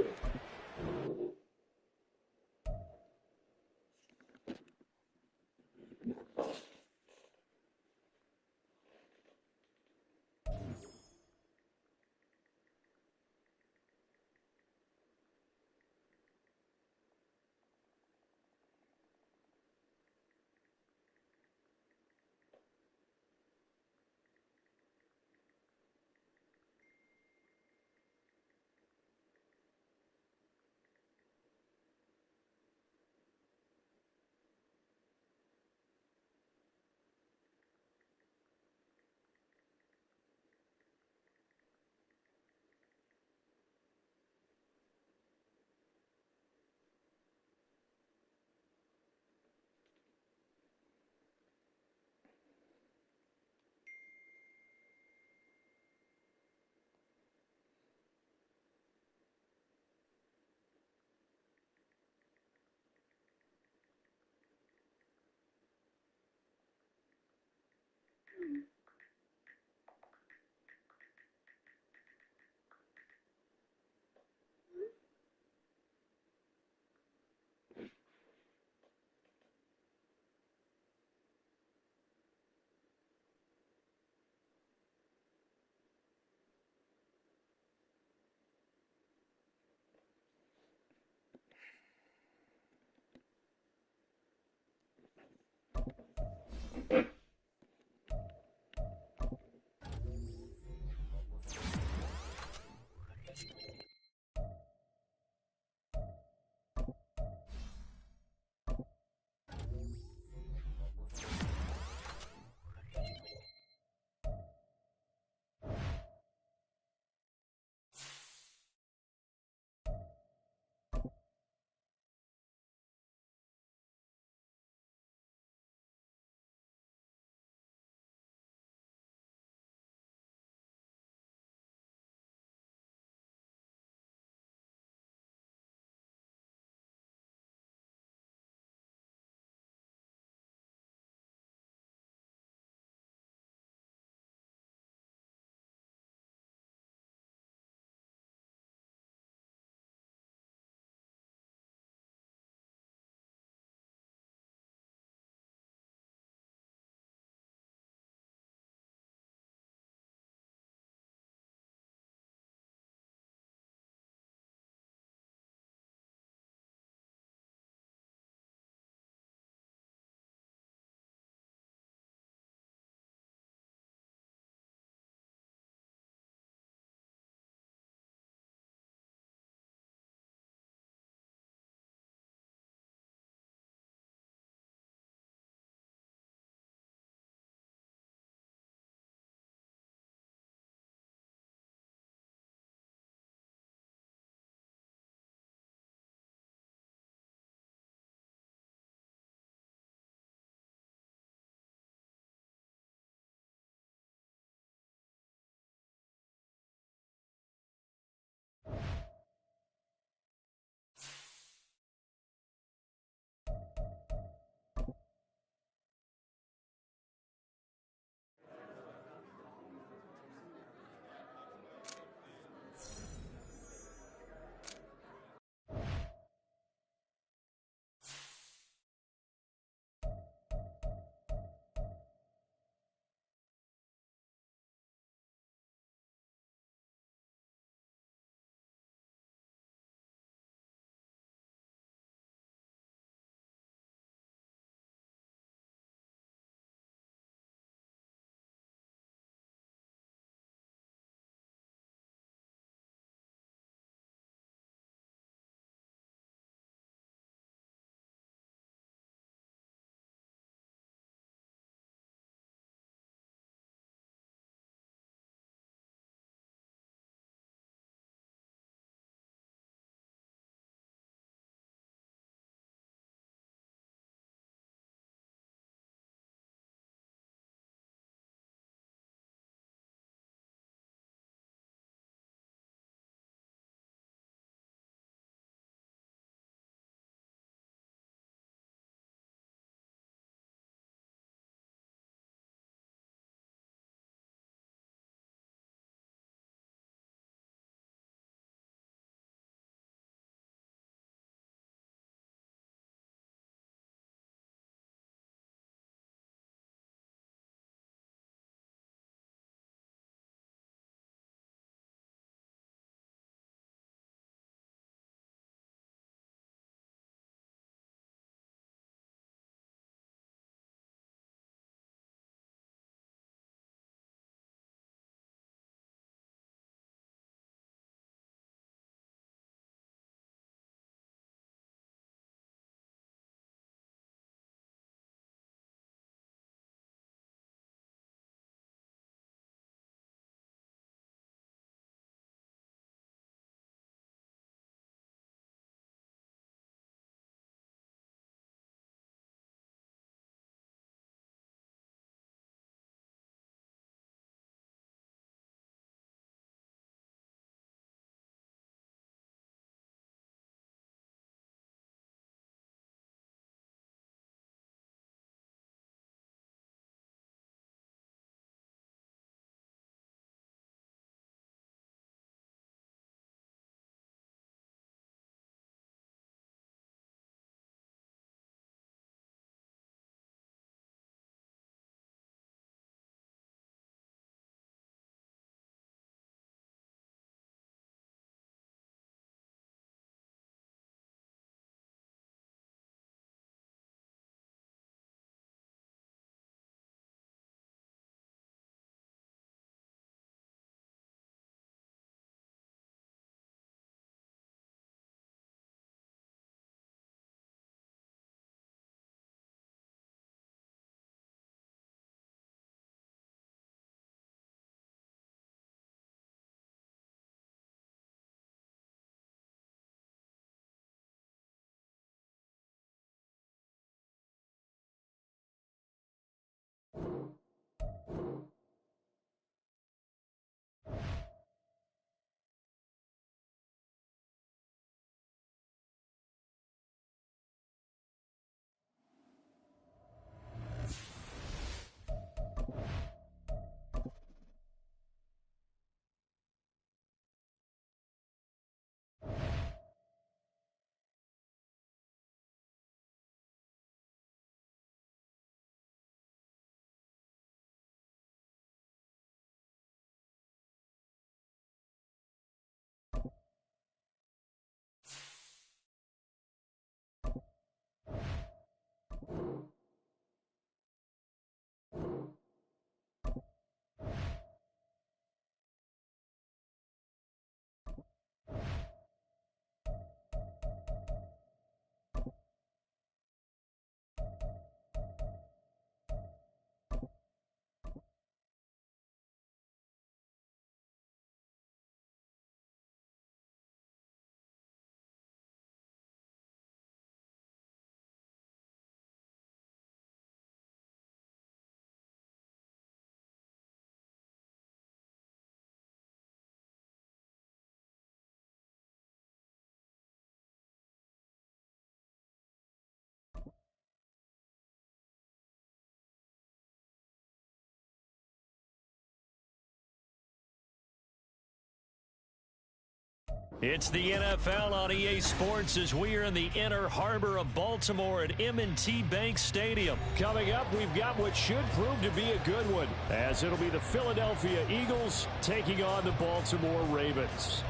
It's the NFL on EA Sports as we are in the inner harbor of Baltimore at M&T Bank Stadium. Coming up, we've got what should prove to be a good one, as it'll be the Philadelphia Eagles taking on the Baltimore Ravens.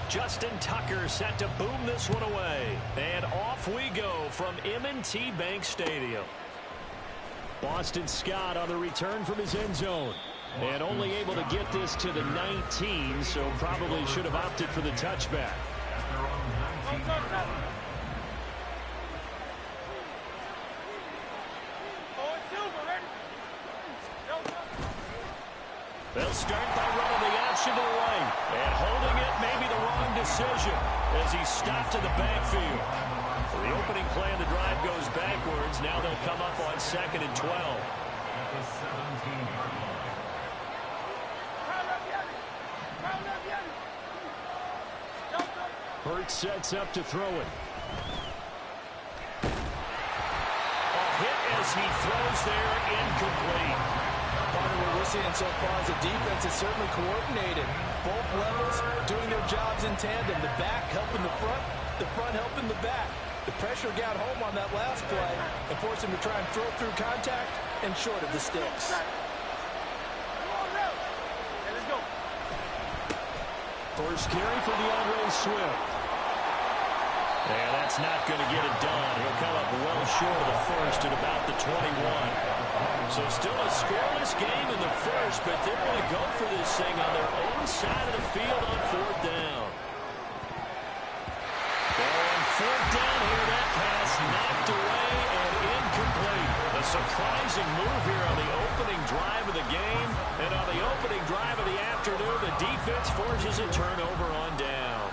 Justin Tucker set to boom this one away. And off we go from M&T Bank Stadium. Boston Scott on the return from his end zone. And only able to get this to the 19, so probably should have opted for the touchback. They'll start by running the option to the right. And holding it may be the wrong decision as he's stopped in the backfield. For the opening play of the drive goes backwards. Now they'll come up on 2nd and 12. At the 17-yard line. Hurts sets up to throw it. A hit as he throws there, incomplete. Part of what we're seeing so far is the defense is certainly coordinated. Both levels doing their jobs in tandem. The back helping the front helping the back. The pressure got home on that last play and forced him to try and throw through contact and short of the sticks. First carry for DeAndre Swift. And that's not going to get it done. He'll come up well short of the first at about the 21. So still a scoreless game in the first, but they're going to go for this thing on their own side of the field on 4th down. On 4th down here, that pass knocked away and incomplete. A surprising move here on the opening drive of the game. And on the opening drive of the afternoon, the defense forces a turnover on downs.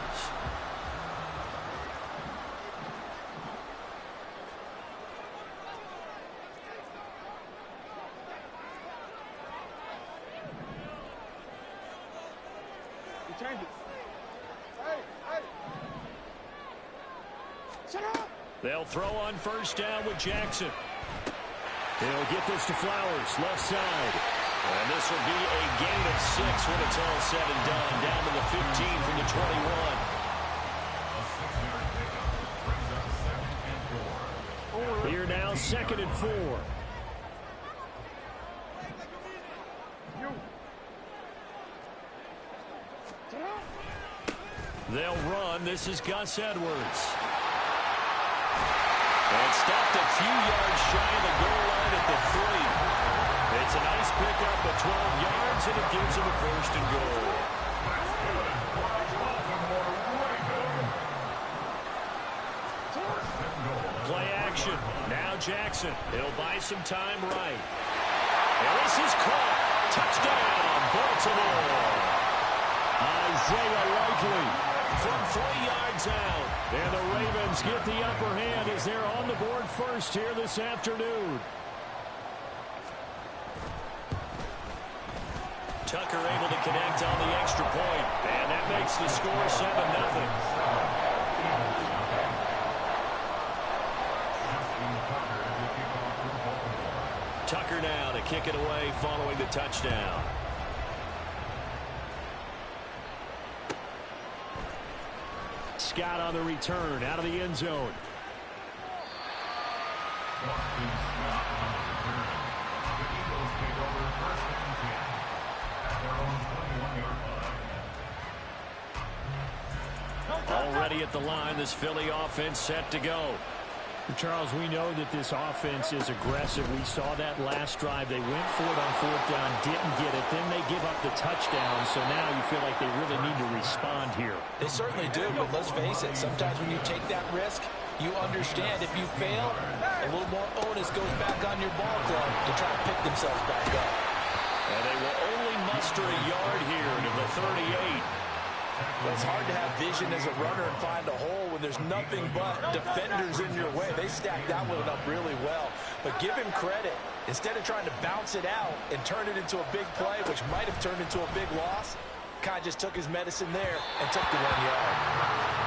They'll throw on 1st down with Jackson. He'll get this to Flowers, left side. And this will be a gain of 6 when it's all said and done. Down to the 15 from the 21. A 6-yard pickup brings up 2nd and 4. Here now, 2nd and 4. They'll run. This is Gus Edwards. And stopped a few yards shy of the goal line at the 3. It's a nice pickup of 12 yards, and it gives him a 1st and goal. Play action. Now Jackson. He'll buy some time right. And this is caught. Touchdown, Baltimore. Isaiah Likely from 3 yards out. And the Ravens get the upper hand as they're on the board first here this afternoon. Tucker able to connect on the extra point. And that makes the score 7-0. Tucker now to kick it away following the touchdown. Scott on the return out of the end zone. Boston Scott on the return. The Eagles take over 1st and 10 at their own 21-yard line. Already at the line, this Philly offense set to go. Charles, we know that this offense is aggressive. We saw that last drive. They went for it on 4th down, didn't get it. Then they give up the touchdown. So now you feel like they really need to respond here. They certainly do, but let's face it, sometimes when you take that risk, you understand if you fail, a little more onus goes back on your ball club to try to pick themselves back up. And they will only muster a yard here to the 38. Well, it's hard to have vision as a runner and find a hole when there's nothing but defenders in your way. They stacked that one up really well. But give him credit. Instead of trying to bounce it out and turn it into a big play, which might have turned into a big loss, kind of just took his medicine there and took the 1 yard.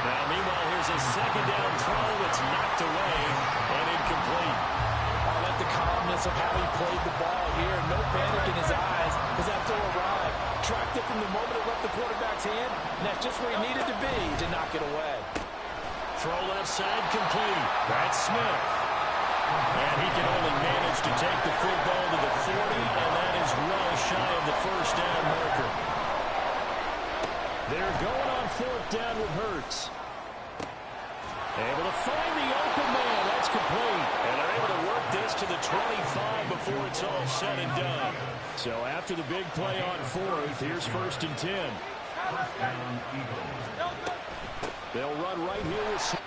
Now, meanwhile, here's a 2nd down throw. It's knocked away and incomplete. from the moment it left the quarterback's hand, and that's just where he needed to be to knock it away. Throw left side complete. That's Smith. And he can only manage to take the football to the 40, and that is well shy of the first down marker. They're going on fourth down with Hurts. Able to find the open man. That's complete. And they're able to work this to the 25 before it's all said and done. So after the big play on fourth, here's first and 10. They'll run right here with...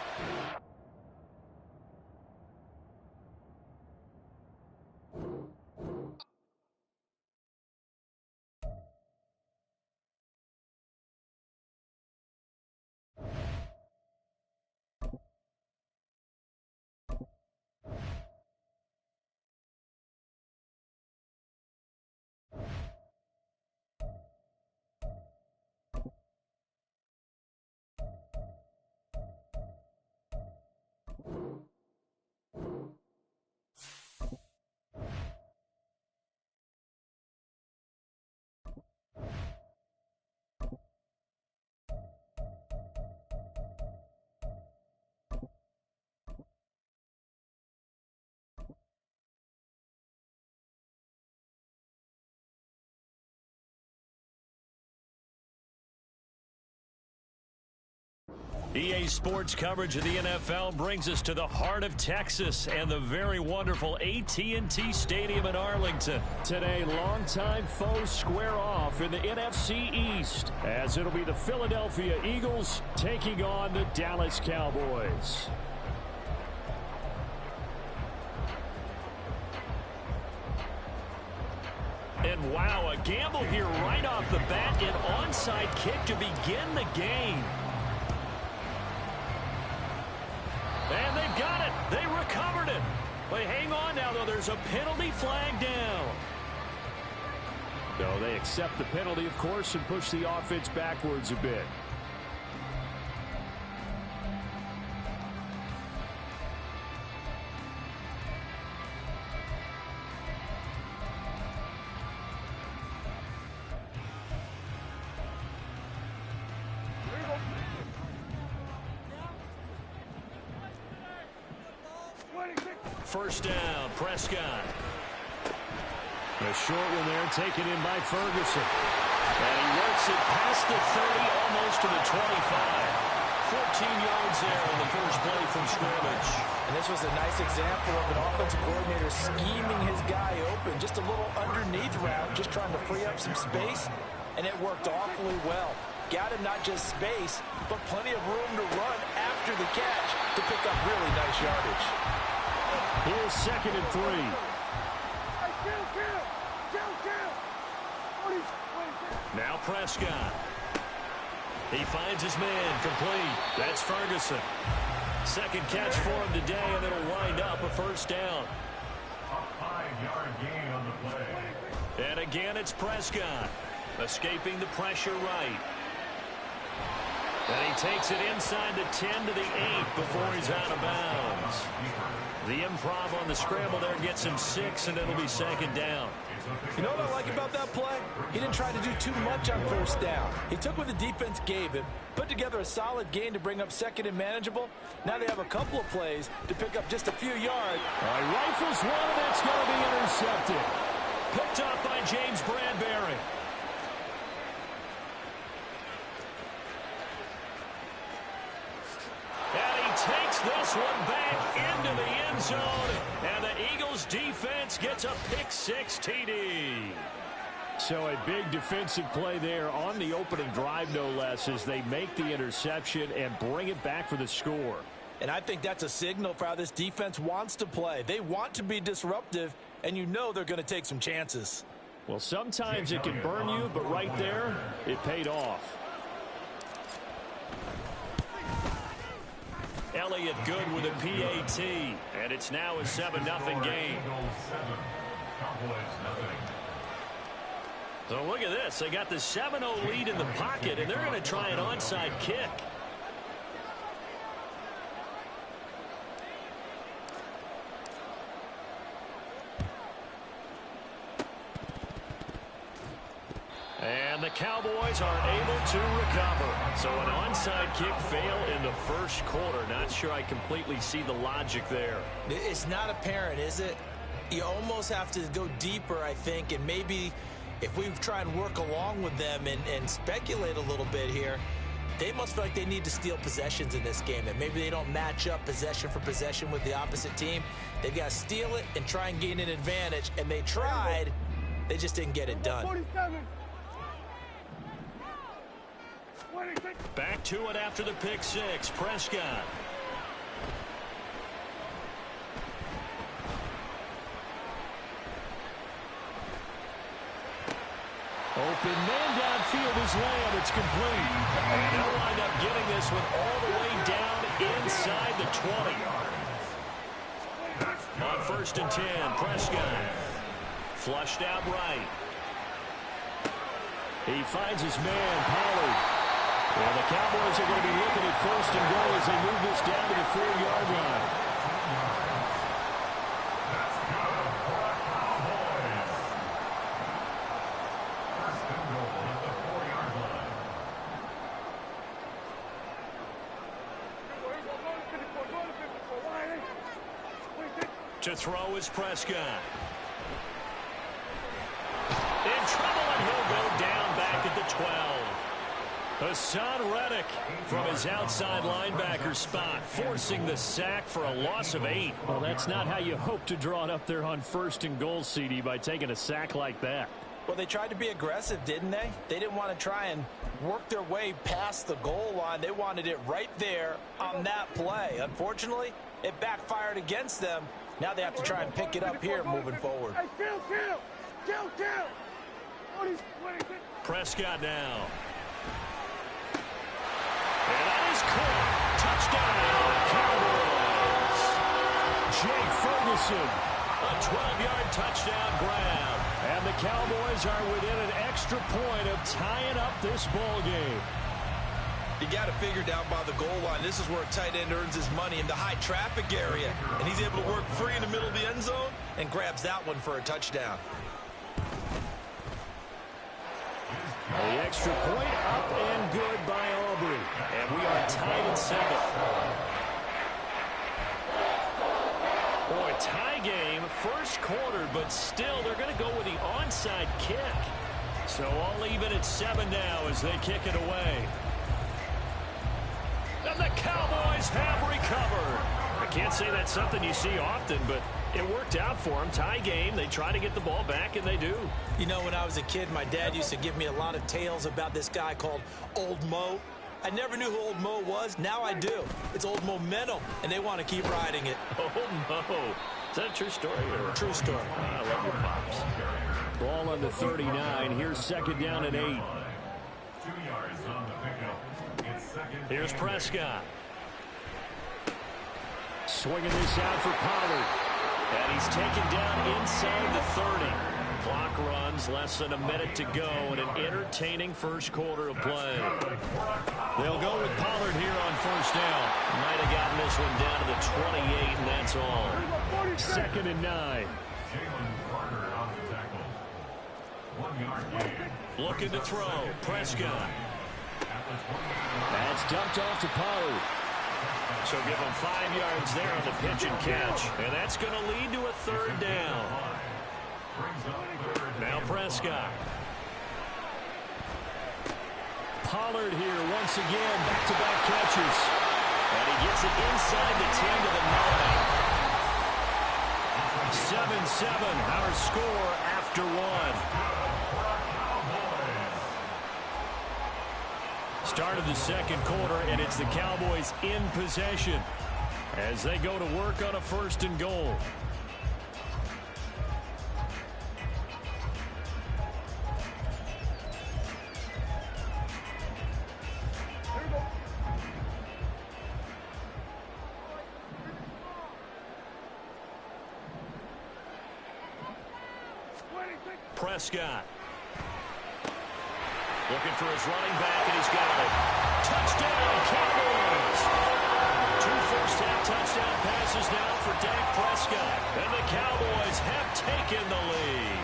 EA Sports coverage of the NFL brings us to the heart of Texas and the very wonderful AT&T Stadium in Arlington. Today, longtime foes square off in the NFC East, as it'll be the Philadelphia Eagles taking on the Dallas Cowboys. And wow, a gamble here right off the bat, an onside kick to begin the game. And they've got it. They recovered it. But hang on now, though. There's a penalty flag down. No, they accept the penalty, of course, and push the offense backwards a bit. First down, Prescott. A short one there, taken in by Ferguson. And he works it past the 30, almost to the 25. 14 yards there on the first play from scrimmage. And this was a nice example of an offensive coordinator scheming his guy open. Just a little underneath route, just trying to free up some space. And it worked awfully well. Got him not just space, but plenty of room to run after the catch to pick up really nice yardage. Here's second and 3. Now Prescott. He finds his man complete. That's Ferguson. Second catch for him today, and it'll wind up a first down. A 5-yard gain on the play. And again, it's Prescott. Escaping the pressure right. And he takes it inside the 10 to the 8 before he's out of bounds. The improv on the scramble there gets him 6, and it'll be second down. You know what I like about that play? He didn't try to do too much on first down. He took what the defense gave him, put together a solid gain to bring up second and manageable. Now they have a couple of plays to pick up just a few yards. Rifles one, and that's going to be intercepted. Picked up by James Bradbury. And he takes this one back into the end zone. And the Eagles defense gets a pick-6 TD. So a big defensive play there on the opening drive, no less, as they make the interception and bring it back for the score. And I think that's a signal for how this defense wants to play. They want to be disruptive, and you know they're going to take some chances. Well, sometimes it can burn you, but right there, it paid off. Elliott good with a PAT, and it's now a 7-0 game. So look at this. They got the 7-0 lead in the pocket, and they're going to try an onside kick. And And the Cowboys are able to recover. So an onside kick fail in the first quarter. Not sure I completely see the logic there. It's not apparent, is it? You almost have to go deeper, I think, and maybe if we try and work along with them and speculate a little bit here, they must feel like they need to steal possessions in this game, that maybe they don't match up possession for possession with the opposite team. They've got to steal it and try and gain an advantage, and they tried. They just didn't get it done. Back to it after the pick six. Prescott. Open man downfield is Lamb. It's complete. And they'll wind up getting this one all the way down inside the 20. On 1st and 10, Prescott. Flushed out right. He finds his man, Pollard. And the Cowboys are going to be looking at 1st and goal as they move this down to the 4-yard line. To throw is Prescott. In trouble, and he'll go down back at the 12. Hassan Reddick from his outside linebacker spot, forcing the sack for a loss of 8. Well, that's not how you hope to draw it up there on 1st and goal, CD, by taking a sack like that. Well, they tried to be aggressive, didn't they? They didn't want to try and work their way past the goal line. They wanted it right there on that play. Unfortunately, it backfired against them. Now they have to try and pick it up here moving forward. Hey, kill. Prescott now. And that is caught. Touchdown, Cowboys. Jake Ferguson, a 12-yard touchdown grab. And the Cowboys are within an extra point of tying up this ball game. You got to figure down by the goal line. This is where a tight end earns his money in the high traffic area. And he's able to work free in the middle of the end zone and grabs that one for a touchdown. The extra point up and good by Aubrey. And we are tied at 7. Boy, tie game, first quarter, but still they're going to go with the onside kick. So all even at 7 now as they kick it away. And the Cowboys have recovered. I can't say that's something you see often, but it worked out for them. Tie game. They try to get the ball back, and they do. You know, when I was a kid, my dad used to give me a lot of tales about this guy called Old Mo. I never knew who Old Mo was. Now I do. It's Old Momentum, and they want to keep riding it. Old Mo. Is that a true story? Or? True story. I love your pops. Ball on the 39. Here's 2nd down and 8. 2 yards on the pickup. Here's Prescott. Swinging this out for Pollard. And he's taken down inside the 30. Clock runs, less than a minute to go, and an entertaining first quarter of play. They'll go with Pollard here on 1st down. Might have gotten this one down to the 28, and that's all. 2nd and 9. Looking to throw. Prescott. That's dumped off to Pollard. So give him 5 yards there on the pitch and catch. And that's going to lead to a 3rd down. Now Prescott. Pollard here once again. Back-to-back catches. And he gets it inside the 10 to the 9. 7-7, our score after 1. Start of the second quarter, and it's the Cowboys in possession as they go to work on a 1st and goal. Prescott. Looking for his running back, and he's got it. Touchdown, Cowboys! 2 first-half touchdown passes now for Dak Prescott. And the Cowboys have taken the lead.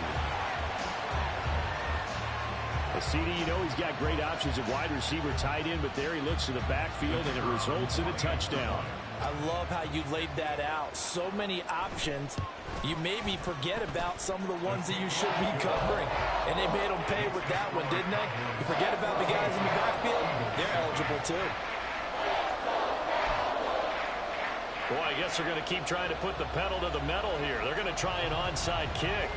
CD, you know he's got great options at wide receiver, tight end, but there he looks to the backfield, and it results in a touchdown. I love how you laid that out. So many options. You maybe forget about some of the ones that you should be covering. And they made them pay with that one, didn't they? You forget about the guys in the backfield, they're eligible too. Boy, I guess they're going to keep trying to put the pedal to the metal here. They're going to try an onside kick.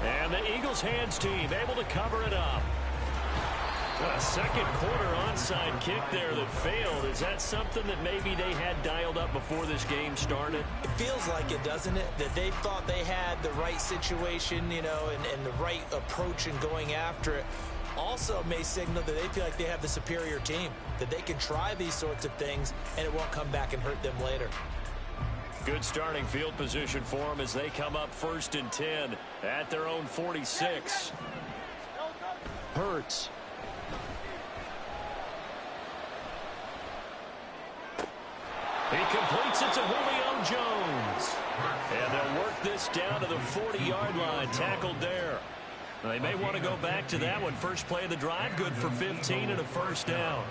And the Eagles hands team able to cover it up. A second quarter onside kick there that failed. Is that something that maybe they had dialed up before this game started? It feels like it, doesn't it? That they thought they had the right situation, you know, and the right approach in going after it. Also may signal that they feel like they have the superior team, that they can try these sorts of things and it won't come back and hurt them later. Good starting field position for them as they come up 1st and 10 at their own 46. Hurts. He completes it to Julio Jones. And they'll work this down to the 40-yard line, tackled there. They may want to go back to that one. First play of the drive, good for 15 and a first down.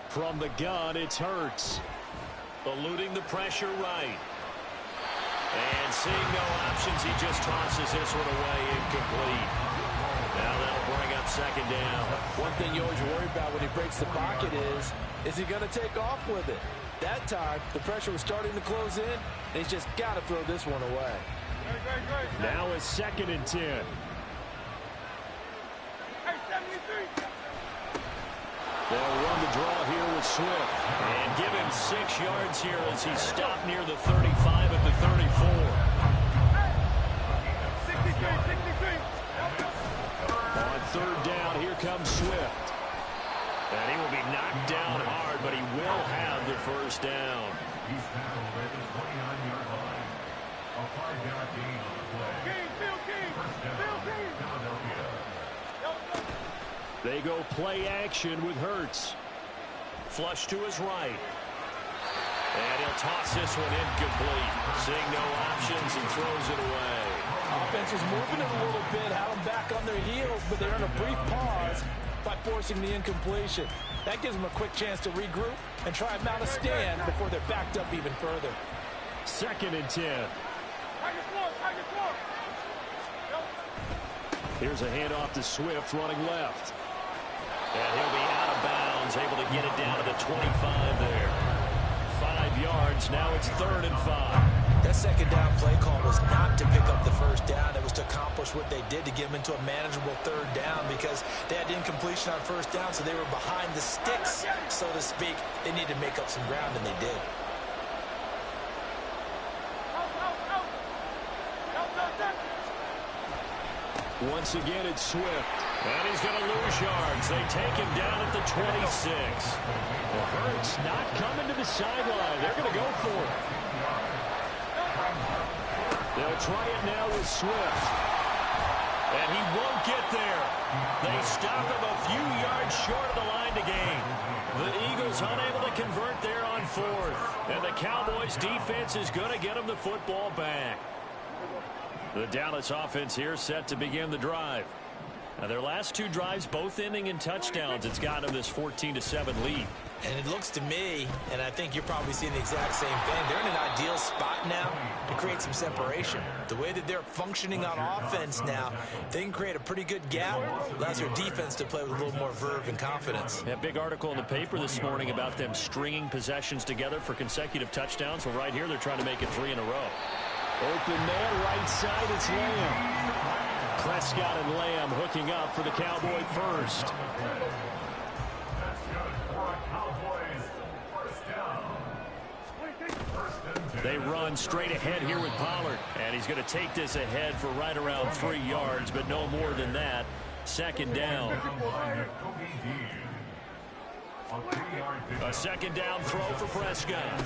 From the gun, it's Hurts. Eluding the pressure right. And seeing no options, he just tosses this one away, incomplete. Now that'll bring up 2nd down. One thing you always worry about when he breaks the pocket is he going to take off with it? That time, the pressure was starting to close in, and he's just got to throw this one away. Now it's 2nd and 10. They'll run the draw here with Swift. And give him 6 yards here as he stopped near the 35 at the 34. On 3rd down, here comes Swift. And he will be knocked down hard, but he will have the first down. He's tackled at the 29-yard line. A 5-yard gain on the play. First down, Philadelphia. They go play action with Hurts. Flush to his right. And he'll toss this one incomplete. Seeing no options and throws it away. Offense was moving it a little bit, had them back on their heels, but they're in a brief pause by forcing the incompletion. That gives them a quick chance to regroup and try and mount a stand before they're backed up even further. 2nd and 10. Here's a handoff to Swift running left. And he'll be out of bounds, able to get it down to the 25 there. 5 yards, now it's 3rd and 5. That 2nd down play call was not to pick up the first down. It was to accomplish what they did to get them into a manageable 3rd down because they had incompletion on 1st down, so they were behind the sticks, so to speak. They needed to make up some ground, and they did. Once again, it's Swift. And he's going to lose yards. They take him down at the 26. Well, Hurts not coming to the sideline. They're going to go for it. They'll try it now with Swift. And he won't get there. They stop him a few yards short of the line to gain. The Eagles unable to convert there on 4th. And the Cowboys defense is going to get them the football back. The Dallas offense here set to begin the drive. Now their last 2 drives both ending in touchdowns. It's got them this 14-7 lead. And it looks to me, and I think you're probably seeing the exact same thing, they're in an ideal spot now to create some separation. The way that they're functioning on offense now, they can create a pretty good gap. Allows their defense to play with a little more verve and confidence. A big article in the paper this morning about them stringing possessions together for consecutive touchdowns. Well, right here they're trying to make it 3 in a row. Open man, right side, it's Lamb. Prescott and Lamb hooking up for the Cowboy first. That's good for a Cowboys first down. First and 10. They run straight ahead here with Pollard. And he's going to take this ahead for right around 3 yards, but no more than that. Second down. A second down throw for Prescott.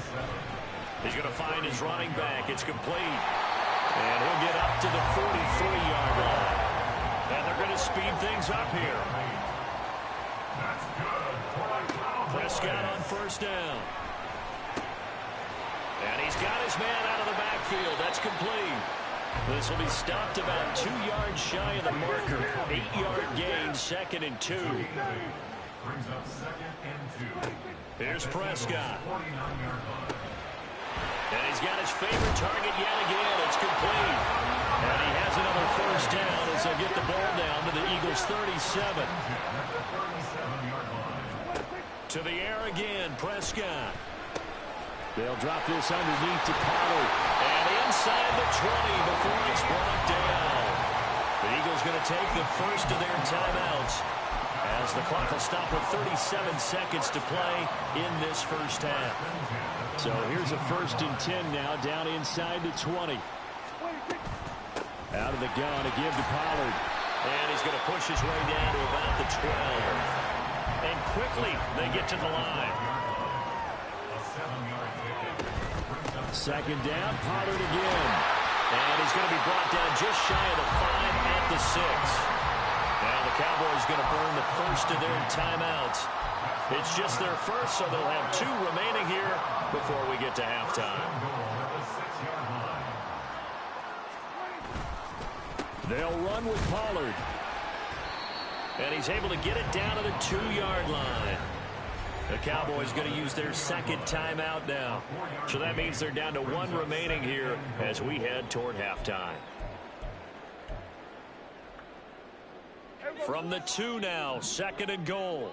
He's going to find his running back. It's complete. And he'll get up to the 43-yard line. And they're going to speed things up here. Prescott on first down. And he's got his man out of the backfield. That's complete. This will be stopped about 2 yards shy of the marker. 8-yard gain, 2nd and 2. Here's Prescott. And he's got his favorite target yet again. It's complete. And he has another first down as they'll get the ball down to the Eagles' 37. To the air again, Prescott. They'll drop this underneath to Pollard. And inside the 20 before he's brought down. The Eagles going to take the first of their timeouts as the clock will stop with 37 seconds to play in this first half. So here's a 1st and 10 now, down inside the 20. Out of the gun to give to Pollard. And he's going to push his way down to about the 12. And quickly they get to the line. Second down, Pollard again. And he's going to be brought down just shy of the 5 at the 6. Now the Cowboys going to burn the first of their timeouts. It's just their first, so they'll have 2 remaining here before we get to halftime. They'll run with Pollard. And he's able to get it down to the 2-yard line. The Cowboys going to use their 2nd timeout now. So that means they're down to 1 remaining here as we head toward halftime. From the 2 now, 2nd and goal.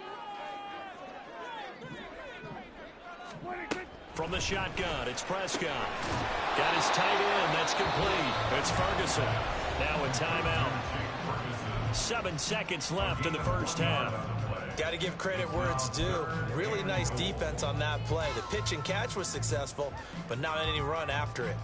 From the shotgun, it's Prescott. Got his tight end, that's complete. It's Ferguson. Now a timeout. 7 seconds left in the first half. Got to give credit where it's due. Really nice defense on that play. The pitch and catch was successful, but not any run after it.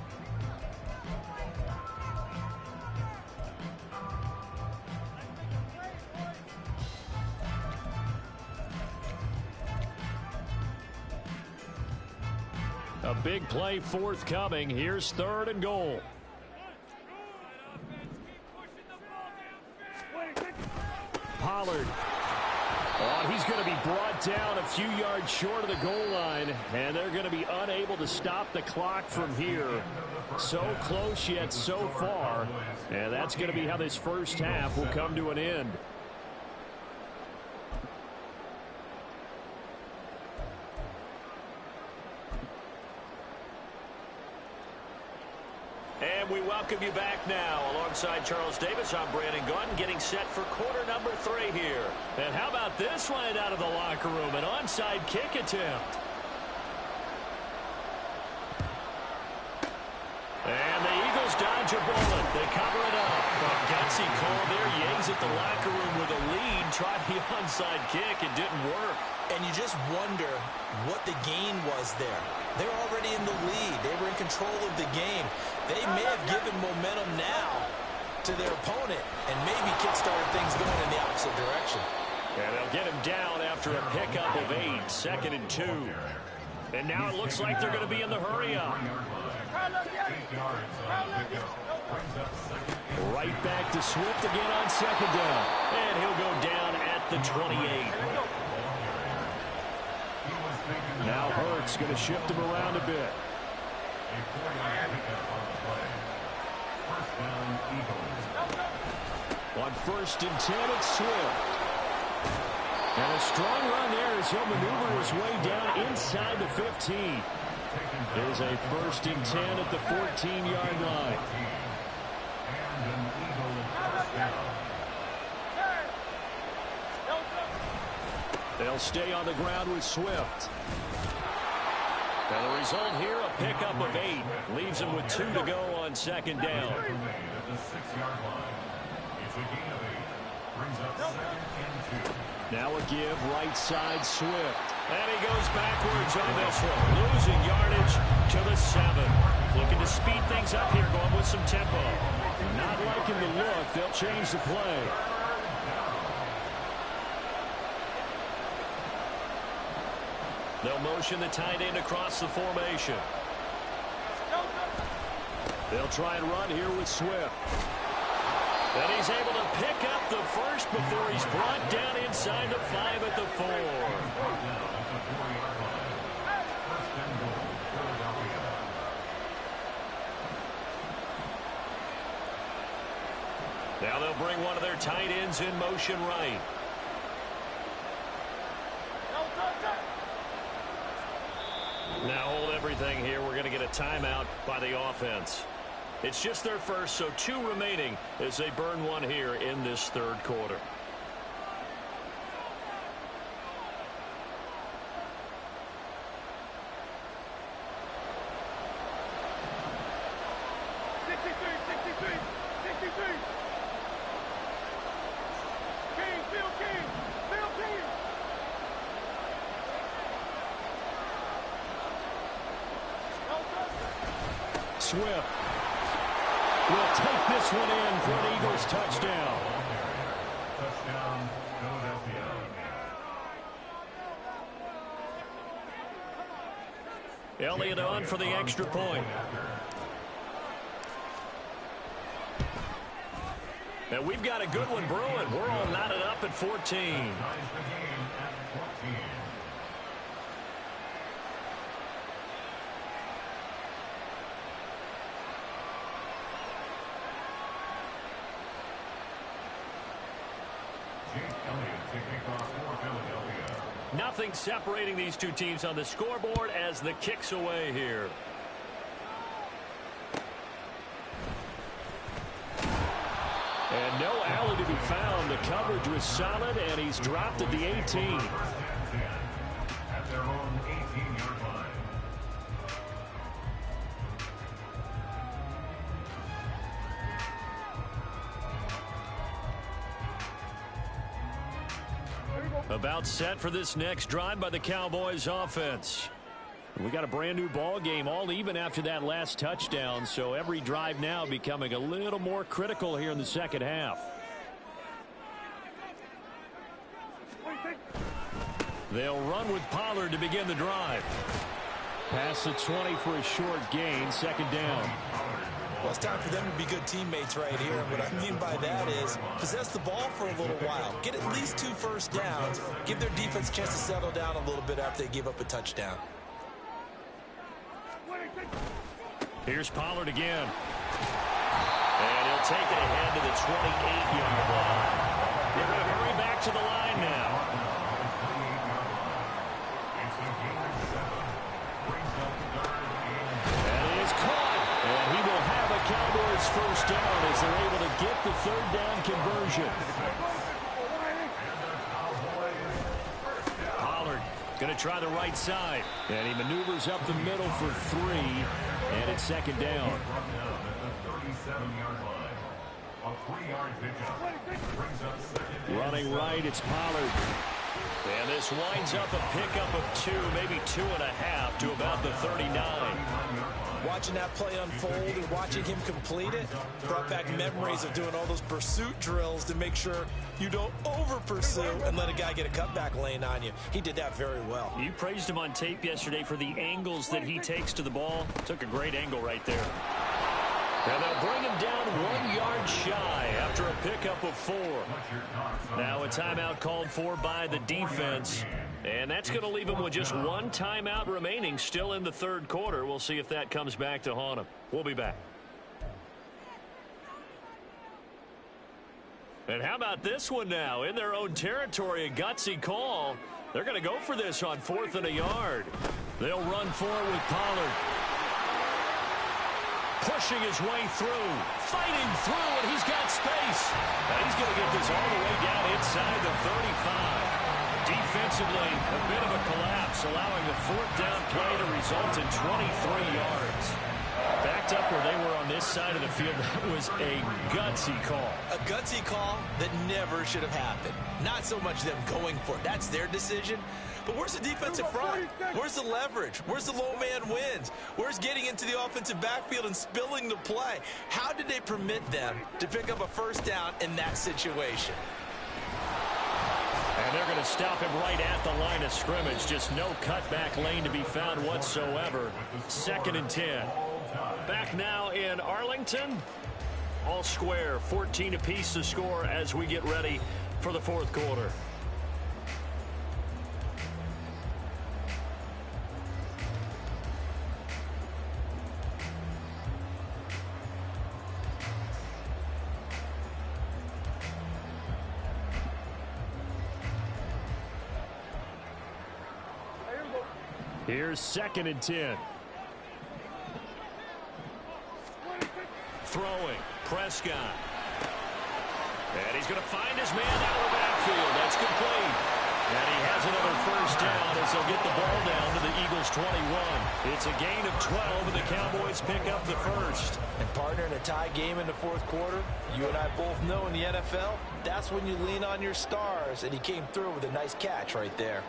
A big play forthcoming. Here's 3rd and goal. Pollard. Oh, he's going to be brought down a few yards short of the goal line, and they're going to be unable to stop the clock from here. So close yet so far, and that's going to be how this first half will come to an end. And we welcome you back now. Alongside Charles Davis, I'm Brandon Gunn, getting set for quarter number 3 here. And how about this right out of the locker room? An onside kick attempt. And the Eagles dodge a bullet. They cover it up. A gutsy call there. Yates at the locker room with a lead. Tried the onside kick. It didn't work. And you just wonder what the gain was there. They're already in the lead. They were in control of the game. They may have given momentum now to their opponent and maybe kick-started things going in the opposite direction. And they'll get him down after a pickup of 8, 2nd and 2. And now it looks like they're going to be in the hurry-up. Right back to Swift again on 2nd down. And he'll go down at the 28. Now Hurts going to shift him around a bit. On 1st and 10, it's Swift. And a strong run there as he'll maneuver his way down inside the 15. There's a 1st and 10 at the 14-yard line. They'll stay on the ground with Swift. And the result here, a pickup of 8. Leaves him with 2 to go on 2nd down. Now a give, right side, Swift. And he goes backwards on this one. Losing yardage to the 7. Looking to speed things up here, going with some tempo. Not liking the look. They'll change the play. They'll motion the tight end across the formation. They'll try and run here with Swift. And he's able to pick up the first before he's brought down inside the 5 at the 4. Now they'll bring one of their tight ends in motion right. Now hold everything here. We're going to get a timeout by the offense. It's just their first, so 2 remaining as they burn one here in this third quarter. Swift will take this one in for an Eagles touchdown. Touchdown, Philadelphia. Elliott on for the extra point. And we've got a good one brewing. We're all knotted up at 14. Ties the game at 14. Nothing separating these two teams on the scoreboard as the kick's away here. And no alley to be found. The coverage was solid, and he's dropped at the 18. At their own 18-yard line. About set for this next drive by the Cowboys offense. We got a brand new ball game, all even after that last touchdown, so every drive now becoming a little more critical here in the second half. They'll run with Pollard to begin the drive. Past the 20 for a short gain, second down. Well, it's time for them to be good teammates right here. What I mean by that is possess the ball for a little while. Get at least 2 first downs. Give their defense a chance to settle down a little bit after they give up a touchdown. Here's Pollard again. And he'll take it ahead to the 28-yard line. They're going to hurry back to the line now. And he is caught. And he will have a Cowboys first down as they're able to get the third down conversion. Pollard going to try the right side. And he maneuvers up the middle for 3. And it's second down. Running right, it's Pollard. And this winds up a pickup of 2, maybe 2.5 to about the 39. Watching that play unfold and watching him complete it brought back memories of doing all those pursuit drills to make sure you don't over-pursue and let a guy get a cutback lane on you. He did that very well. You praised him on tape yesterday for the angles that he takes to the ball. Took a great angle right there. And they'll bring him down 1 yard shy after a pickup of 4. Now a timeout called for by the defense. And that's going to leave him with just 1 timeout remaining still in the third quarter. We'll see if that comes back to haunt him. We'll be back. And how about this one now? In their own territory, a gutsy call. They're going to go for this on 4th and a yard. They'll run for it with Pollard. Pushing his way through. Fighting through, and he's got space. And he's going to get this all the way down inside the 35. Defensively, a bit of a collapse, allowing the 4th down play to result in 23 yards. Back picked up where they were on this side of the field. That was a gutsy call. A gutsy call that never should have happened. Not so much them going for it. That's their decision. But where's the defensive front? Where's the leverage? Where's the low man wins? Where's getting into the offensive backfield and spilling the play? How did they permit them to pick up a first down in that situation? And they're going to stop him right at the line of scrimmage. Just no cutback lane to be found whatsoever. 2nd and 10. Back now in Arlington. All square, 14 apiece to score as we get ready for the 4th quarter. Here's 2nd and 10. Throwing. Prescott. And he's going to find his man out of the backfield. That's complete. And he has another first down as they'll get the ball down to the Eagles' 21. It's a gain of 12, and the Cowboys pick up the first. And partner, in a tie game in the 4th quarter, you and I both know in the NFL, that's when you lean on your stars. And he came through with a nice catch right there.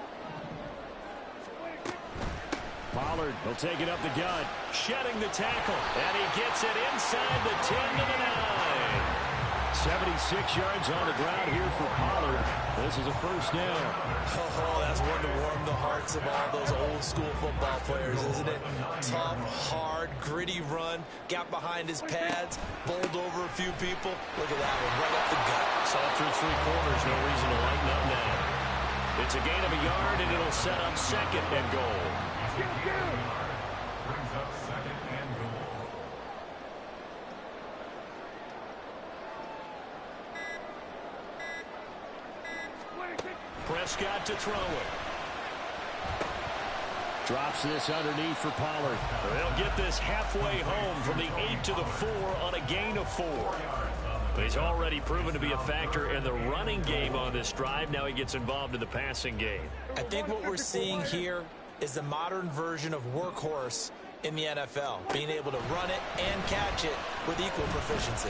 Pollard will take it up the gut, shedding the tackle, and he gets it inside the 10 to the 9. 76 yards on the ground here for Pollard. This is a first down. Oh, that's one to warm the hearts of all those old school football players, isn't it? Tough, hard, gritty run, got behind his pads, bowled over a few people. Look at that one, right up the gut. Saw through 3 quarters, no reason to lighten up now. It's a gain of a yard, and it'll set up 2nd and goal. Brings up 2nd and goal. Prescott to throw it. Drops this underneath for Pollard. They'll get this halfway home from the 8 to the 4 on a gain of 4. He's already proven to be a factor in the running game on this drive. Now he gets involved in the passing game. I think what we're seeing here is the modern version of workhorse in the NFL, being able to run it and catch it with equal proficiency.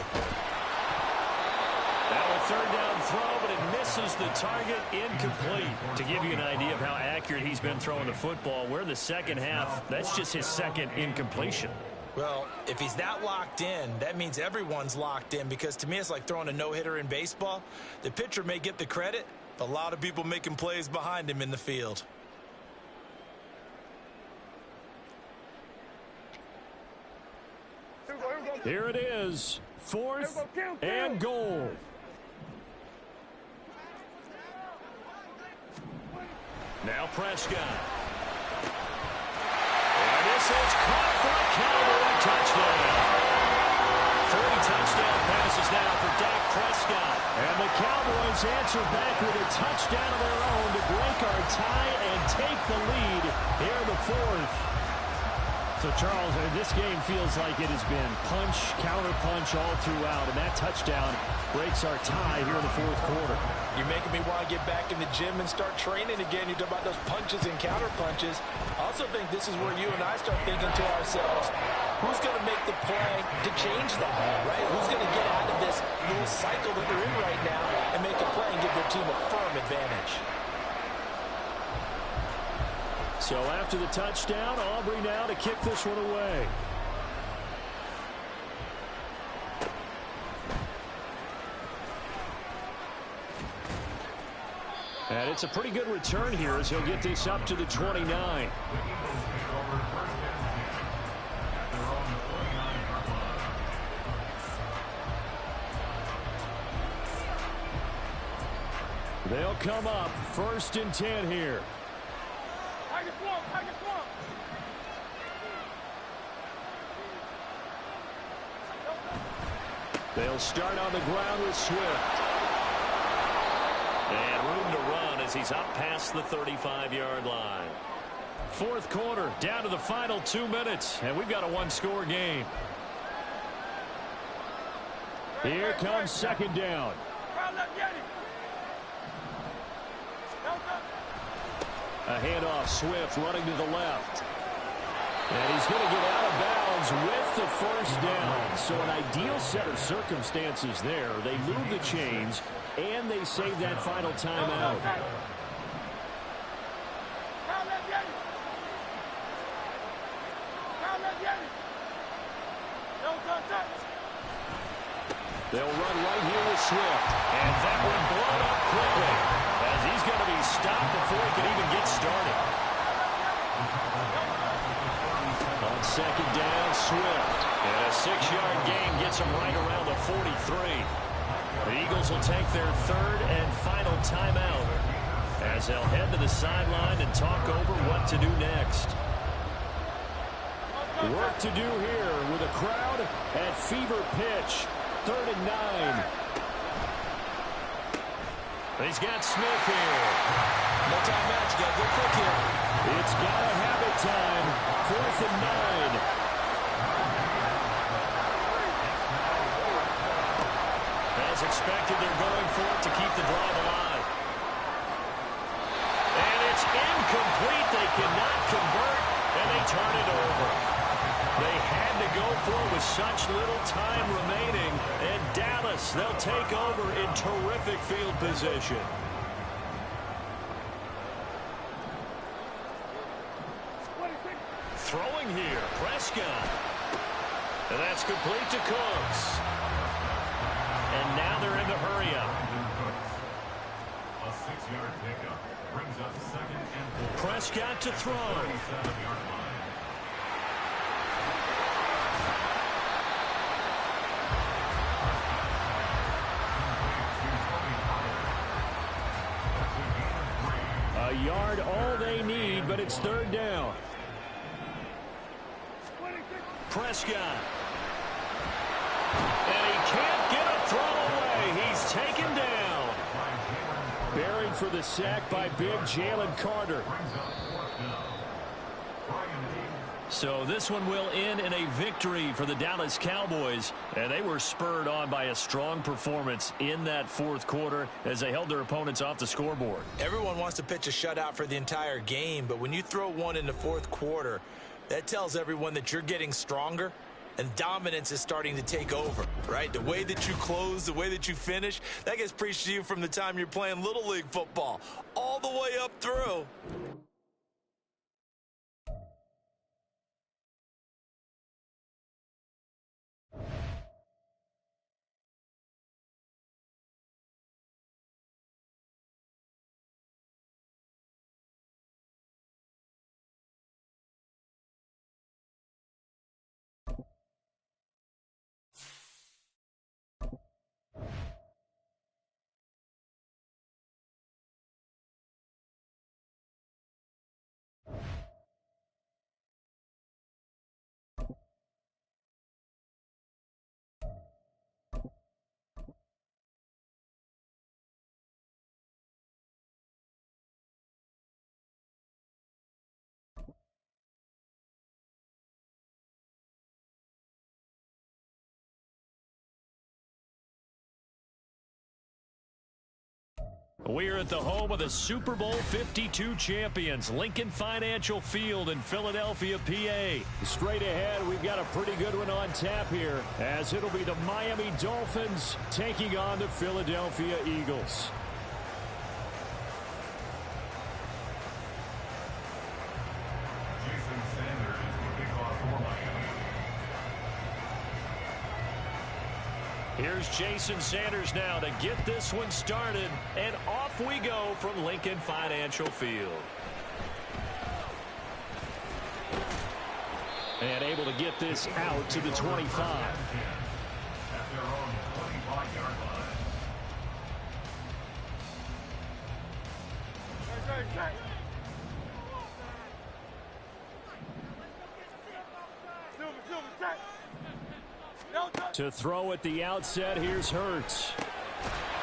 Now a 3rd down throw, but it misses the target, incomplete. To give you an idea of how accurate he's been throwing the football, we're in the 2nd half. That's just his 2nd incompletion. Well, if he's that locked in, that means everyone's locked in, because to me it's like throwing a no-hitter in baseball. The pitcher may get the credit, but a lot of people making plays behind him in the field. Here it is, 4th and goal. Now Prescott. And this is caught for a Cowboy touchdown. 3 touchdown passes now for Dak Prescott. And the Cowboys answer back with a touchdown of their own to break our tie and take the lead here in the 4th. So, Charles, this game feels like it has been punch, counter-punch all throughout, and that touchdown breaks our tie here in the 4th quarter. You're making me want to get back in the gym and start training again. You talk about those punches and counter-punches. I also think this is where you and I start thinking to ourselves, who's going to make the play to change that, right? Who's going to get out of this little cycle that they're in right now and make a play and give their team a firm advantage? So after the touchdown, Aubrey now to kick this one away. And it's a pretty good return here as he'll get this up to the 29. They'll come up 1st and 10 here. They'll start on the ground with Swift. And room to run as he's up past the 35-yard line. 4th quarter, down to the final 2 minutes, and we've got a 1-score game. Here comes 2nd down. A handoff, Swift running to the left. And he's going to get out of bounds with off the first down. So an ideal set of circumstances there. They move the chains, and they save that final timeout. They'll run right here with Swift. And that one blown up quickly, as he's going to be stopped before he can even get started. On second down, Swift. And a 6-yard gain gets him right around the 43. The Eagles will take their third and final timeout, as they'll head to the sideline and talk over what to do next. Work to do here with a crowd at fever pitch. 3rd and 9. He's got Smith here. No timeouts. Got to go quick here. It's got to have it time. 4th and 9. As expected, they're going for it to keep the drive alive. And it's incomplete. They cannot convert, and they turn it over. They had to go for it with such little time remaining. And Dallas, they'll take over in terrific field position. Throwing here, Prescott. And that's complete to Cooks. And now they're in the hurry up. A 6-yard pickup brings up 2nd and 4. Prescott to throw. 37-yard line. A yard all they need, but it's 3rd down. Prescott. And he can't get a throw away. He's taken down. Buried for the sack by big Jalen Carter. So this one will end in a victory for the Dallas Cowboys. And they were spurred on by a strong performance in that 4th quarter as they held their opponents off the scoreboard. Everyone wants to pitch a shutout for the entire game, but when you throw one in the 4th quarter, that tells everyone that you're getting stronger and dominance is starting to take over, right? The way that you close, the way that you finish, that gets preached to you from the time you're playing Little League football all the way up through. We're at the home of the Super Bowl 52 champions, Lincoln Financial Field in Philadelphia, PA. Straight ahead, we've got a pretty good one on tap here, as it'll be the Miami Dolphins taking on the Philadelphia Eagles. Jason Sanders will kick off for Miami. Here's Jason Sanders now to get this one started, and off we go from Lincoln Financial Field. And able to get this out to the 25. At their own 25-yard line. To throw at the outset, here's Hurts.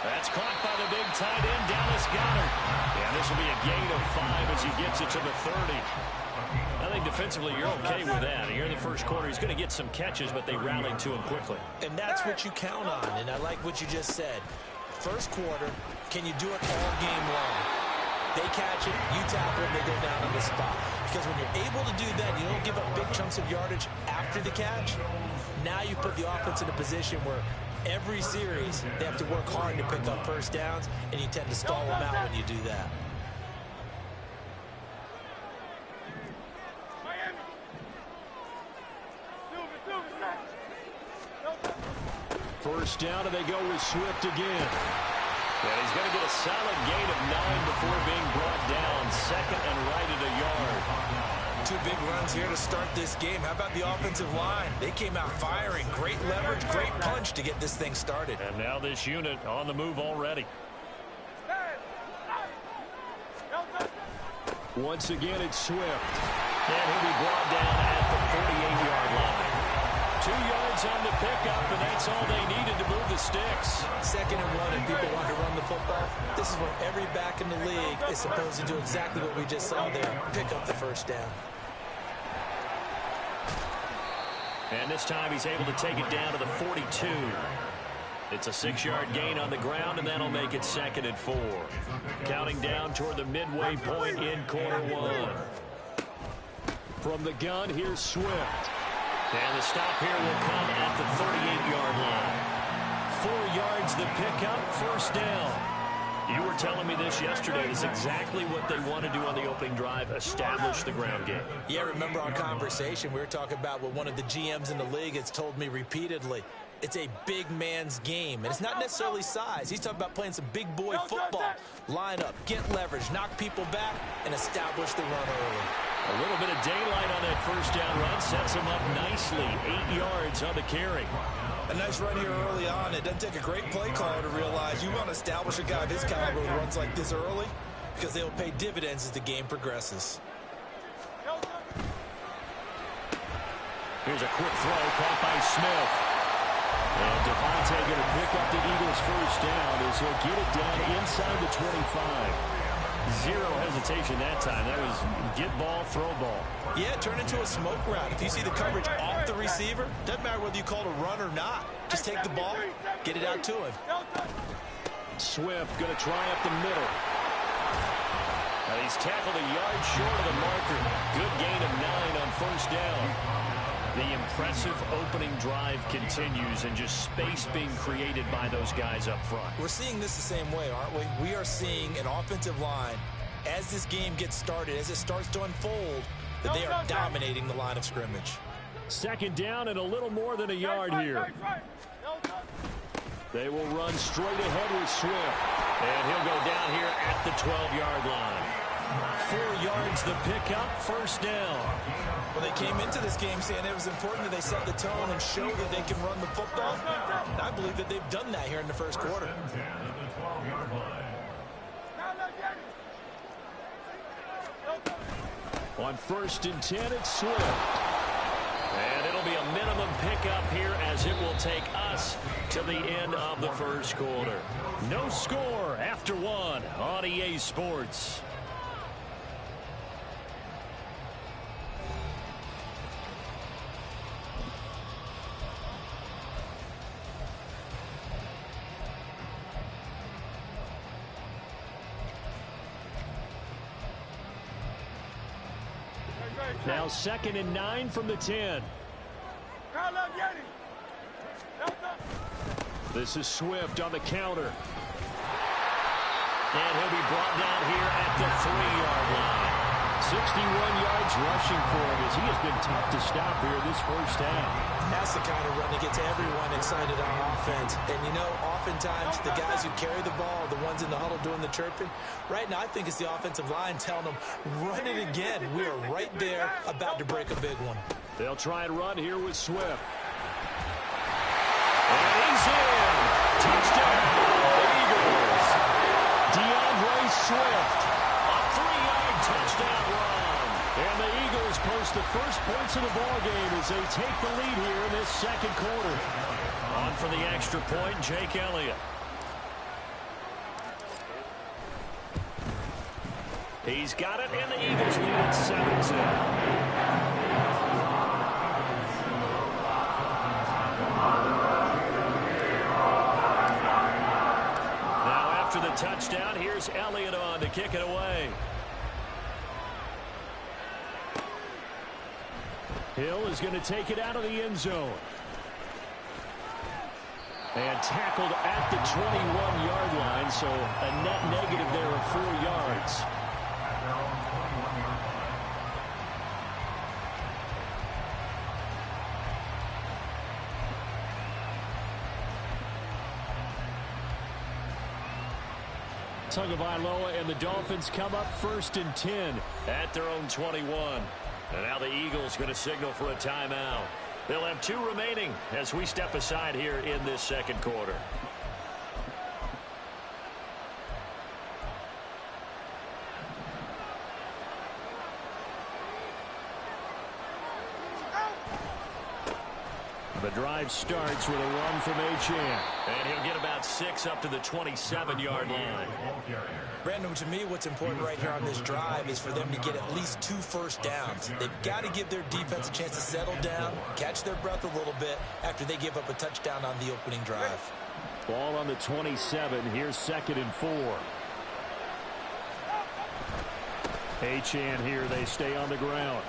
That's caught by the big tight end, Dallas Goedert. And this will be a gain of 5 as he gets it to the 30. I think defensively you're okay with that. Here in the first quarter, he's going to get some catches, but they rallied to him quickly. And that's what you count on, and I like what you just said. First quarter, can you do it all game long? They catch it, you tackle them, they go down on the spot. Because when you're able to do that, you don't give up big chunks of yardage after the catch. Now you put the offense in a position where every series they have to work hard to pick up first downs, and you tend to stall them out when you do that. First down, and they go with Swift again. And he's going to get a solid gain of 9 before being brought down. Second and right at a yard. 2 big runs here to start this game. How about the offensive line? They came out firing. Great leverage, great punch to get this thing started. And now this unit on the move already. Once again, it's Swift. And he'll be brought down at the 48-yard line. 2 yards on the pickup, and that's all they needed to move the sticks. Second and 1, and people want to run the football. This is where every back in the league is supposed to do exactly what we just saw there, pick up the first down. And this time he's able to take it down to the 42. It's a 6-yard gain on the ground, and that'll make it 2nd and 4. Counting down toward the midway point in quarter 1. From the gun, here's Swift. And the stop here will come at the 38-yard line. 4 yards the pickup, first down. You were telling me this yesterday. This is exactly what they want to do on the opening drive, establish the ground game. Yeah, remember our conversation. We were talking about what one of the GMs in the league has told me repeatedly. It's a big man's game, and it's not necessarily size. He's talking about playing some big boy football. Line up, get leverage, knock people back, and establish the run early. A little bit of daylight on that first down run sets him up nicely. 8 yards on the carry. A nice run here early on. It doesn't take a great play caller to realize you want to establish a guy of his caliber who runs like this early, because they will pay dividends as the game progresses. Here's a quick throw caught by Smith. And Devontae going to pick up the Eagles' first down as he'll get it down inside the 25. Zero hesitation that time. That was get ball, throw ball. Yeah, turn into a smoke route. If you see the coverage off the receiver, doesn't matter whether you call it a run or not. Just take the ball, get it out to him. Swift going to try up the middle. And he's tackled a yard short of the marker. Good gain of 9 on first down. The impressive opening drive continues, and just space being created by those guys up front. We're seeing this the same way, aren't we? We are seeing an offensive line, as this game gets started, as it starts to unfold, that they are dominating the line of scrimmage. Second down and a little more than a yard here. They will run straight ahead with Swift. And he'll go down here at the 12-yard line. 4 yards the pickup, first down. Well, they came into this game saying it was important that they set the tone and show that they can run the football. And I believe that they've done that here in the first quarter. On 1st and 10, it's Swift. And it'll be a minimum pickup here as it will take us to the end of the first quarter. No score after 1 on EA Sports. Now 2nd and 9 from the 10. This is Swift on the counter. And he'll be brought down here at the 3-yard line. 61 yards rushing for him as he has been tough to stop here this first half. That's the kind of run that gets everyone excited on offense. And, you know, oftentimes the guys who carry the ball are the ones in the huddle doing the chirping. Right now, I think it's the offensive line telling them, run it again. We are right there about to break a big one. They'll try and run here with Swift. And he's in. Touchdown, Eagles. DeAndre Swift. A 3-yard touchdown run. And the Eagles post the first points of the ballgame as they take the lead here in this second quarter. On for the extra point, Jake Elliott. He's got it, and the Eagles lead at 7-10. After the touchdown, here's Elliott on to kick it away. Hill is going to take it out of the end zone. And tackled at the 21-yard line, so a net negative there of 4 yards. At their own 21-yard line. Tagovailoa and the Dolphins come up 1st and 10 at their own 21. And now the Eagles going to signal for a timeout. They'll have 2 remaining as we step aside here in this second quarter. The drive starts with a run from Achane. And he'll get about 6 up to the 27-yard line. Brandon, to me, what's important right here on this drive is for them to get at least 2 first downs. They've got to give their defense a chance to settle down, catch their breath a little bit after they give up a touchdown on the opening drive. Ball on the 27. Here's 2nd and 4. Achane here. They stay on the ground.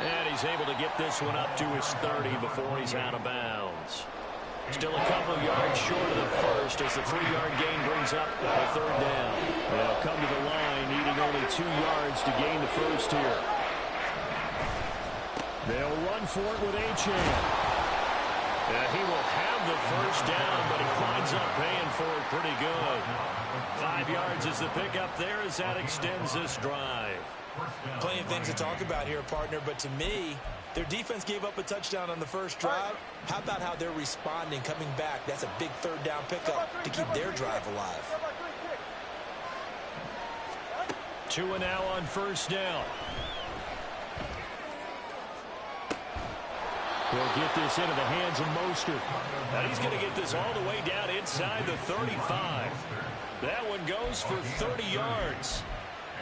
And he's able to get this one up to his 30 before he's out of bounds. Still a couple yards short of the first as the 3-yard gain brings up a 3rd down. They'll come to the line needing only 2 yards to gain the first here. They'll run for it with Achane. And he will have the first down, but he winds up paying for it pretty good. 5 yards is the pickup there as that extends this drive. Plenty of things to talk about here, partner, but to me, their defense gave up a touchdown on the first drive. How about how they're responding, coming back? That's a big 3rd down pickup to keep their drive alive. 2 and now on 1st down. He'll get this into the hands of Mostert. And he's going to get this all the way down inside the 35. That one goes for 30 yards.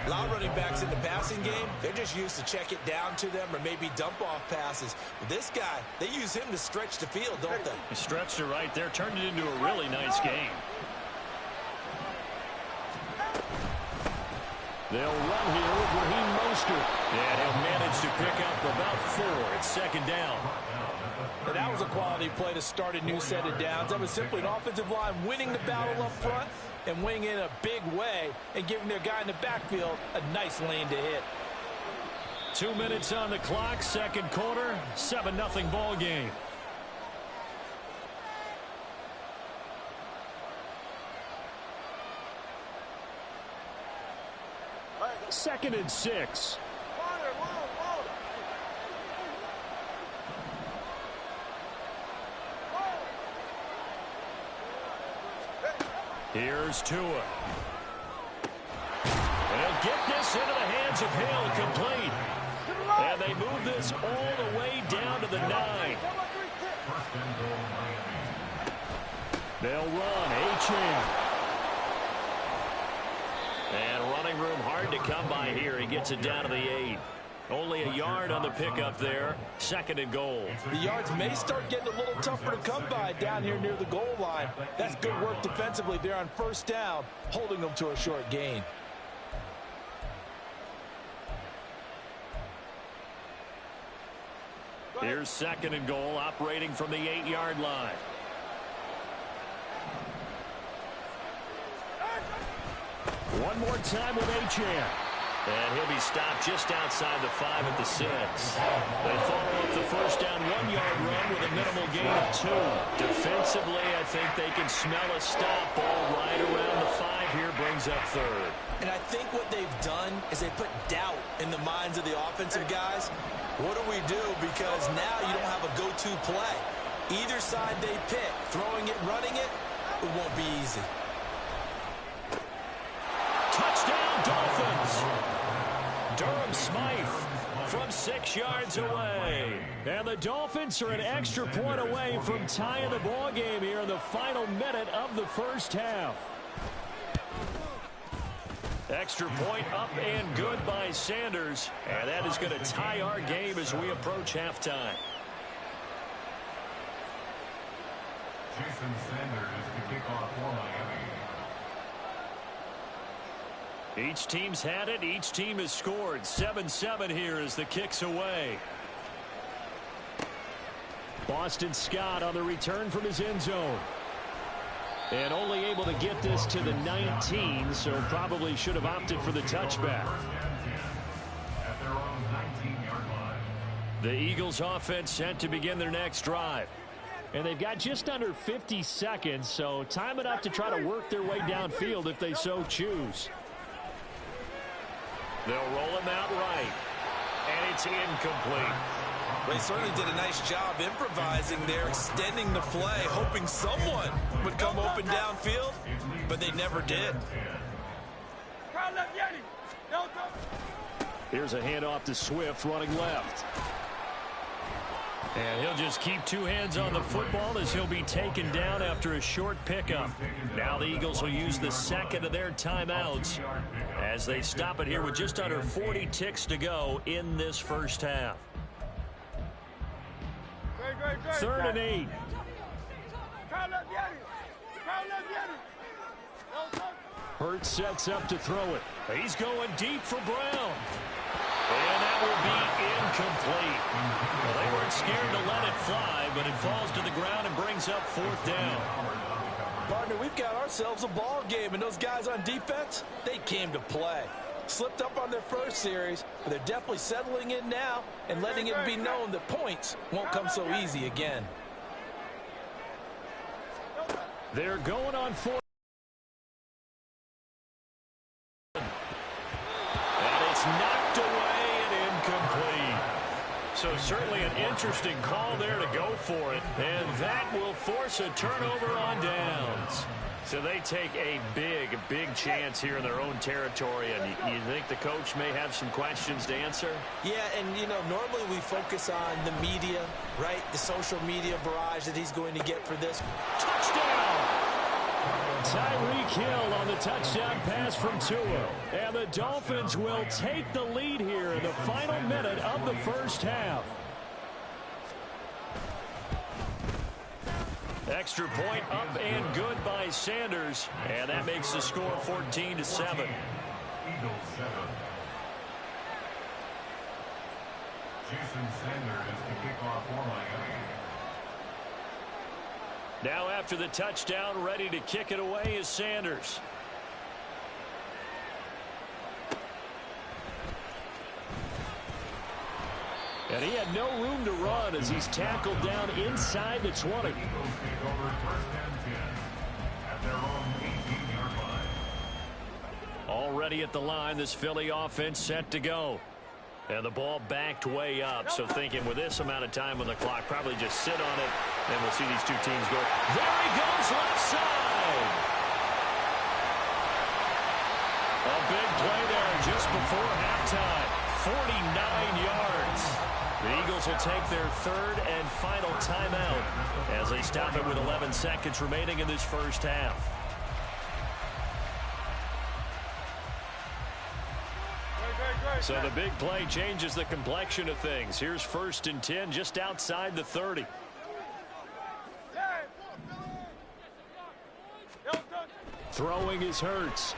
A lot of running backs in the passing game, they're just used to check it down to them or maybe dump off passes. But this guy, they use him to stretch the field, don't they? He stretched it right there, turned it into a really nice game. They'll run here with Raheem Mostert. And he'll manage to pick up about 4. It's 2nd down. And that was a quality play to start a new set of downs. That was simply an offensive line winning the battle up front and winning in a big way and giving their guy in the backfield a nice lane to hit. 2 minutes on the clock, 2nd quarter, 7-0 ball game. Second and 6. Here's Tua. They'll get this into the hands of Hill, complete. And they move this all the way down to the 9. They'll run. Achane. And running room hard to come by here. He gets it down to the 8. Only a yard on the pickup there. 2nd and goal. The yards may start getting a little tougher to come by down here near the goal line. That's good work defensively there on 1st down, holding them to a short gain. Here's 2nd and goal, operating from the 8-yard line. One more time with Achane. And he'll be stopped just outside the 5 at the 6. They follow up the first down 1-yard run with a minimal gain of 2. Defensively, I think they can smell a stop. Ball right around the 5 here, brings up 3rd. And I think what they've done is they put doubt in the minds of the offensive guys. What do we do? Because now you don't have a go-to play. Either side they pick, throwing it, running it, it won't be easy. Touchdown, Dolphins! Durham Smythe from 6 yards away. And the Dolphins are an extra point away from tying the ball game here in the final minute of the first half. Extra point up and good by Sanders. And that is going to tie our game as we approach halftime. Jason Sanders to kick off for Miami. Each team's had it. Each team has scored. 7-7 here as the kick's away. Boston Scott on the return from his end zone. And only able to get this to the 19, so probably should have opted for the touchback. The Eagles offense set to begin their next drive. And they've got just under 50 seconds, so time enough to try to work their way downfield if they so choose. They'll roll him out right. And it's incomplete. They certainly did a nice job improvising there, extending the play, hoping someone would come open downfield, but they never did. Here's a handoff to Swift running left. And he'll just keep two hands on the football as he'll be taken down after a short pickup. Now the Eagles will use the second of their timeouts as they stop it here with just under 40 ticks to go in this first half. 3rd and 8. Hurts sets up to throw it. He's going deep for Brown. And that will be incomplete. Well, they weren't scared to let it fly, but it falls to the ground and brings up 4th down. Partner, we've got ourselves a ball game, and those guys on defense, they came to play. Slipped up on their first series, but they're definitely settling in now and letting it be known that points won't come so easy again. They're going on 4th. And it's knocked away and incomplete. So certainly an interesting call there to go for it. And that will force a turnover on downs. So they take a big chance here in their own territory. And you think the coach may have some questions to answer? Yeah, and, you know, normally we focus on the media, right? The social media barrage that he's going to get for this. Touchdown! Tyreek Hill on the touchdown pass from Tua. And the Dolphins will take the lead here in the final minute of the first half. Extra point up and good by Sanders. And that makes the score 14-7. Eagles 7. Jason Sanders to kick off for Miami. Now after the touchdown, ready to kick it away is Sanders. And he had no room to run as he's tackled down inside the 20. Eagles take over 1st and 10 at their own 18-yard line. Already at the line, this Philly offense set to go. And the ball backed way up, so thinking with this amount of time on the clock, probably just sit on it, and we'll see these two teams go. There he goes, left side! A big play there just before halftime. 49 yards. The Eagles will take their 3rd and final timeout as they stop it with 11 seconds remaining in this first half. So the big play changes the complexion of things. Here's 1st and 10 just outside the 30. Throwing is Hurts.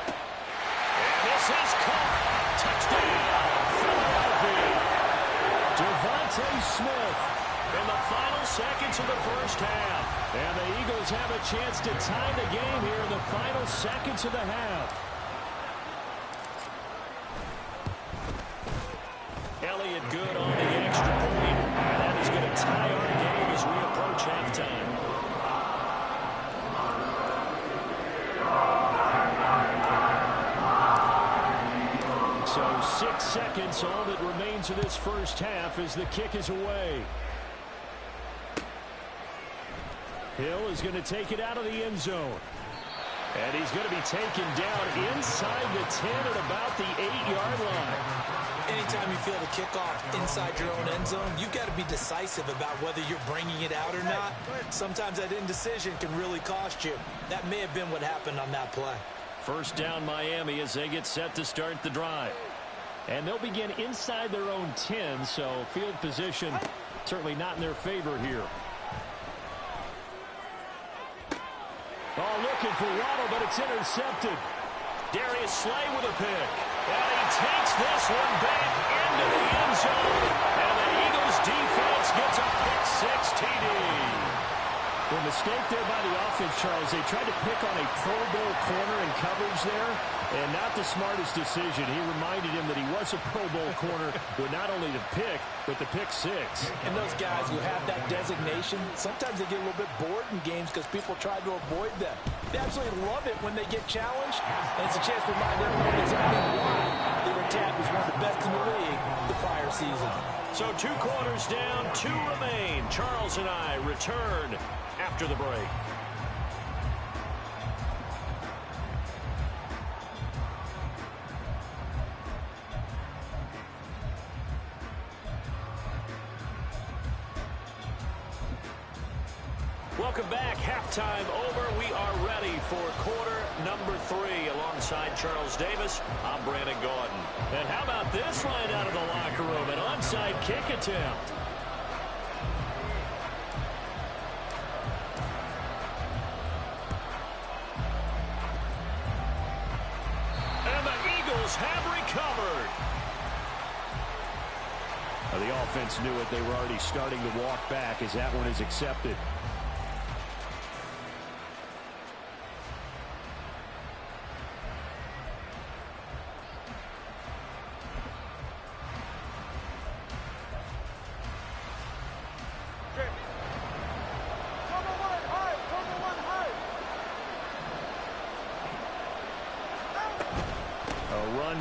And this is caught. Touchdown, Philadelphia. Devontae Smith in the final seconds of the first half. And the Eagles have a chance to tie the game here in the final seconds of the half. Elliott good on the extra point. And that is going to tie our game as we approach halftime. So 6 seconds, all that remains of this first half as the kick is away. Hill is going to take it out of the end zone. And he's going to be taken down inside the 10 at about the 8-yard line. Anytime you feel the kickoff inside your own end zone, you've got to be decisive about whether you're bringing it out or not. Sometimes that indecision can really cost you. That may have been what happened on that play. 1st down Miami as they get set to start the drive. And they'll begin inside their own 10, so field position certainly not in their favor here. Oh, looking for Waddle, but it's intercepted. Darius Slay with a pick. And he takes this one back into the end zone. And the Eagles defense gets a pick-6 TD. The mistake there by the offense, Charles, they tried to pick on a Pro Bowl corner in coverage there, and not the smartest decision. He reminded him that he was a Pro Bowl corner with not only the pick, but the pick-6. And those guys who have that designation, sometimes they get a little bit bored in games because people try to avoid them. They absolutely love it when they get challenged, and it's a chance to remind everyone exactly why they were tagged as one of the best in the league the prior season. So 2 quarters down, 2 remain. Charles and I return after the break. Welcome back. Halftime over. We are ready for quarter number 3. Alongside Charles Davis, I'm Brandon Gaudin. And how about this line out of the locker room? An onside kick attempt. And the Eagles have recovered. Well, the offense knew it. They were already starting to walk back as that one is accepted.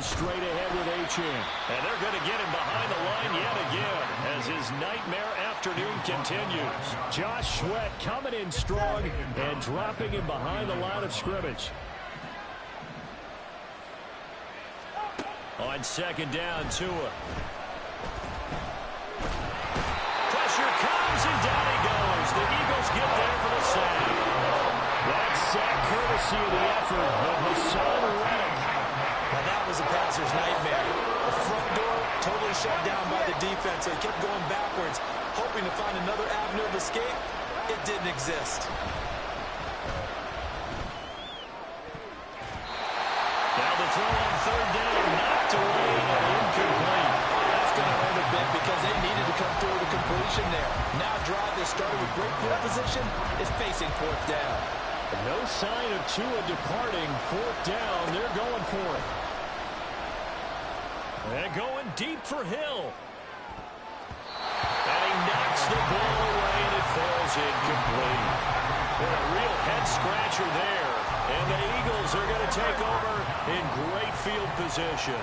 Straight ahead with H.M. And they're going to get him behind the line yet again as his nightmare afternoon continues. Josh Sweat coming in strong and dropping him behind the line of scrimmage. On second down, Tua. Pressure comes and down he goes. The Eagles get there for the sack. That sack courtesy of the effort of Hassan Reddick. Now that was a passer's nightmare. The front door totally shut down by the defense. So he kept going backwards, hoping to find another avenue of escape. It didn't exist. Now the throw on third down, knocked away and incomplete. That's going to hurt a bit because they needed to come through the completion there. Now a drive that started with great field position is facing fourth down. No sign of Tua departing. Fourth down, they're going for it. And going deep for Hill. And he knocks the ball away, and it falls incomplete. And a real head-scratcher there. And the Eagles are going to take over in great field position.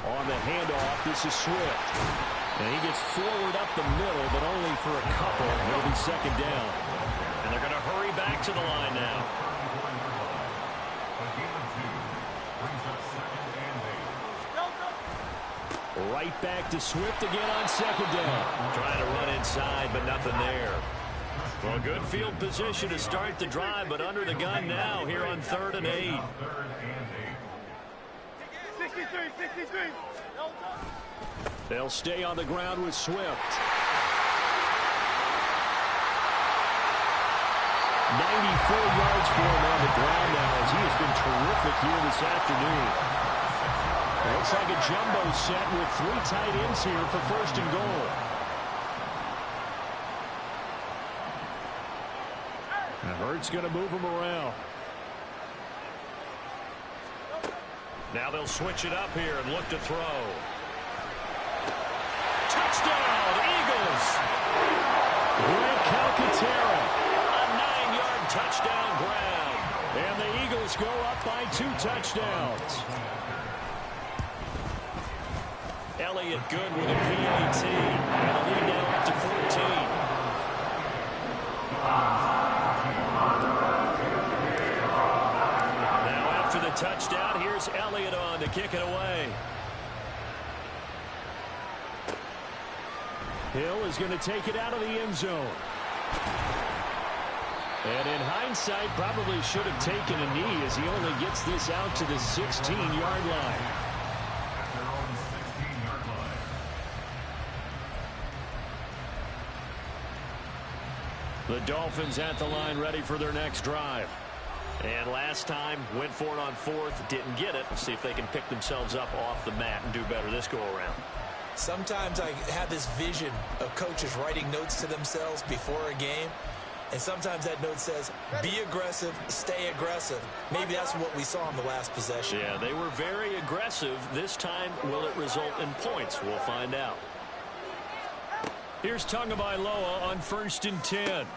On the handoff, this is Swift. And he gets forward up the middle, but only for a couple. It'll be second down. And they're going to hurry back to the line now. Right back to Swift again on second down. Trying to run inside, but nothing there. Well, good field position to start the drive, but under the gun now here on 3rd and 8. 63. They'll stay on the ground with Swift. 94 yards for him on the ground now as he has been terrific here this afternoon. Looks like a jumbo set with 3 tight ends here for 1st and goal. And Hurts going to move him around. Now they'll switch it up here and look to throw. Touchdown, Eagles! Grant Calcaterra, a 9-yard touchdown grab. And the Eagles go up by 2 touchdowns. Elliott good with a PAT. And the lead now up to 14. Now after the touchdown, here's Elliott on to kick it away. Hill is going to take it out of the end zone. And in hindsight, probably should have taken a knee as he only gets this out to the 16-yard line. The Dolphins at the line, ready for their next drive. And last time, went for it on fourth, didn't get it. Let's see if they can pick themselves up off the mat and do better this go-around. Sometimes I have this vision of coaches writing notes to themselves before a game. And sometimes that note says, be aggressive, stay aggressive. Maybe that's what we saw in the last possession. Yeah, they were very aggressive. This time, will it result in points? We'll find out. Here's Tagovailoa on 1st and 10.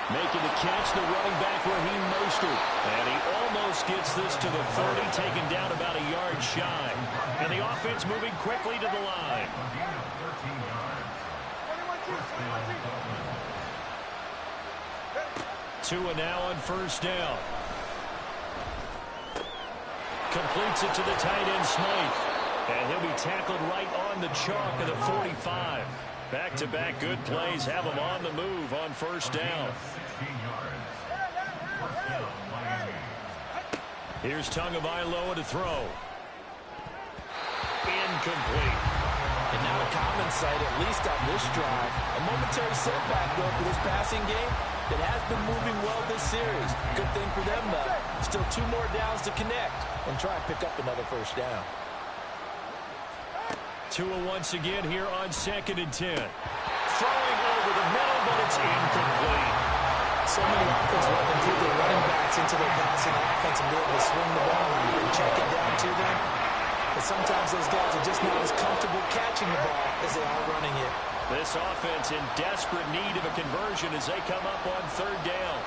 Making the catch, the running back Raheem Mostert. And he almost gets this to the 30, taken down about a yard shy. And the offense moving quickly to the line. 2 and now on 1st down. Completes it to the tight end Smythe. And he'll be tackled right on the chalk of the 45. Back-to-back good plays have him on the move on 1st down. Here's Tagovailoa to throw. Incomplete. And now a common sight, at least on this drive. A momentary setback, though, for this passing game that has been moving well this series. Good thing for them, though. Still 2 more downs to connect and try and pick up another 1st down. Tua once again here on 2nd and 10. Throwing over the middle, but it's incomplete. So many offenses want to include their running backs into their passing offense and be able to swing the ball and check it down to them. But sometimes those guys are just not as comfortable catching the ball as they are running it. This offense in desperate need of a conversion as they come up on 3rd down.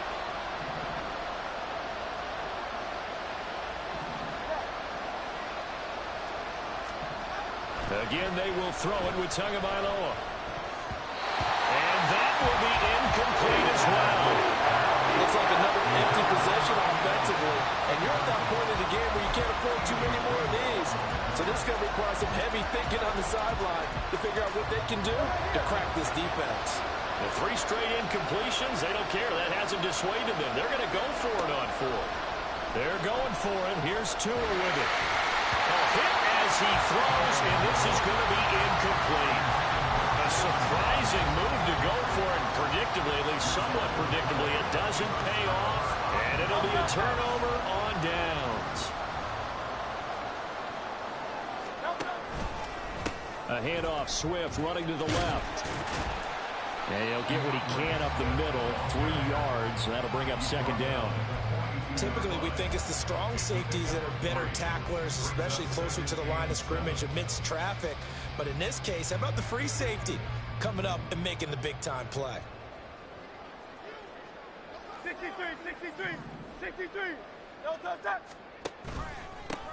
Again, they will throw it with Tagovailoa. And that will be incomplete as well. Looks like another empty possession offensively. And you're at that point in the game where you can't afford too many more of these. So this is going to require some heavy thinking on the sideline to figure out what they can do to crack this defense. The 3 straight incompletions, they don't care. That hasn't dissuaded them. They're going to go for it on 4th. They're going for it. Here's Tua with it. A hit as he throws, and this is going to be incomplete. A surprising move to go for it. Predictably, at least somewhat predictably, it doesn't pay off, and it'll be a turnover on downs. A handoff, Swift running to the left. And he'll get what he can up the middle, 3 yards. That'll bring up 2nd down. Typically, we think it's the strong safeties that are better tacklers, especially closer to the line of scrimmage amidst traffic. But in this case, how about the free safety coming up and making the big-time play? 63. No touch.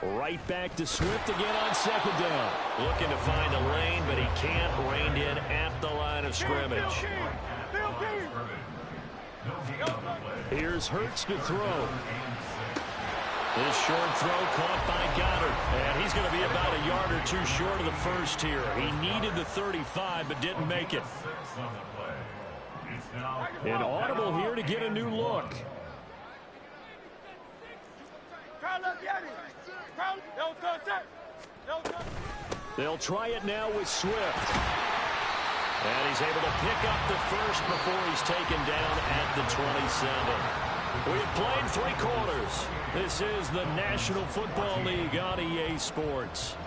Right back to Swift again on 2nd down. Looking to find a lane, but he can't. Reined in at the line of scrimmage. Here's Hurts to throw. This short throw caught by Goddard. And he's going to be about a yard or 2 short of the first here. He needed the 35, but didn't make it. An audible here to get a new look. They'll try it now with Swift. And he's able to pick up the first before he's taken down at the 27. We have played 3 quarters. This is the National Football League on EA Sports.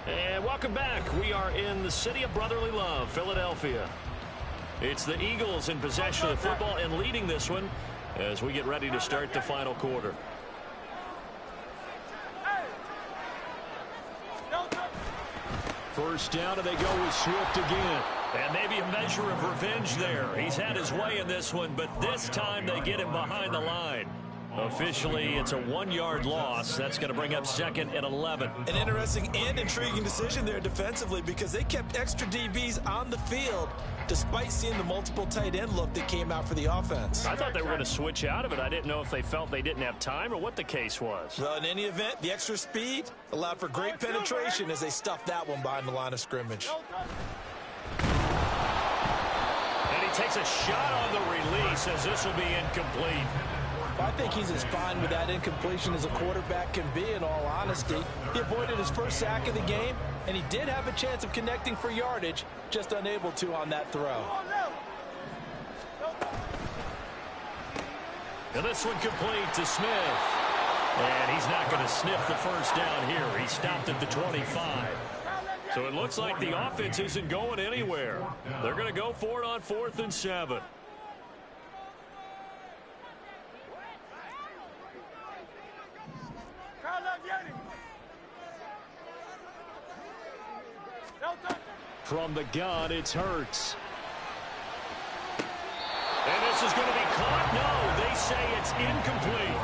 And welcome back. We are in the city of brotherly love, Philadelphia. It's the Eagles in possession of the football and leading this one as we get ready to start the final quarter. First down, and they go with Swift again. And maybe a measure of revenge there. He's had his way in this one, but this time they get him behind the line. Officially, it's a 1-yard loss. That's going to bring up 2nd and 11. An interesting and intriguing decision there defensively because they kept extra DBs on the field despite seeing the multiple tight end look that came out for the offense. I thought they were going to switch out of it. I didn't know if they felt they didn't have time or what the case was. Well, in any event, the extra speed allowed for great penetration as they stuffed that one behind the line of scrimmage. And he takes a shot on the release as this will be incomplete. I think he's as fine with that incompletion as a quarterback can be, in all honesty. He avoided his first sack of the game, and he did have a chance of connecting for yardage, just unable to on that throw. And this one complete to Smith. And he's not going to sniff the first down here. He stopped at the 25. So it looks like the offense isn't going anywhere. They're going to go for it on 4th and 7. From the gun, it's Hurts. And this is going to be caught. No, they say it's incomplete.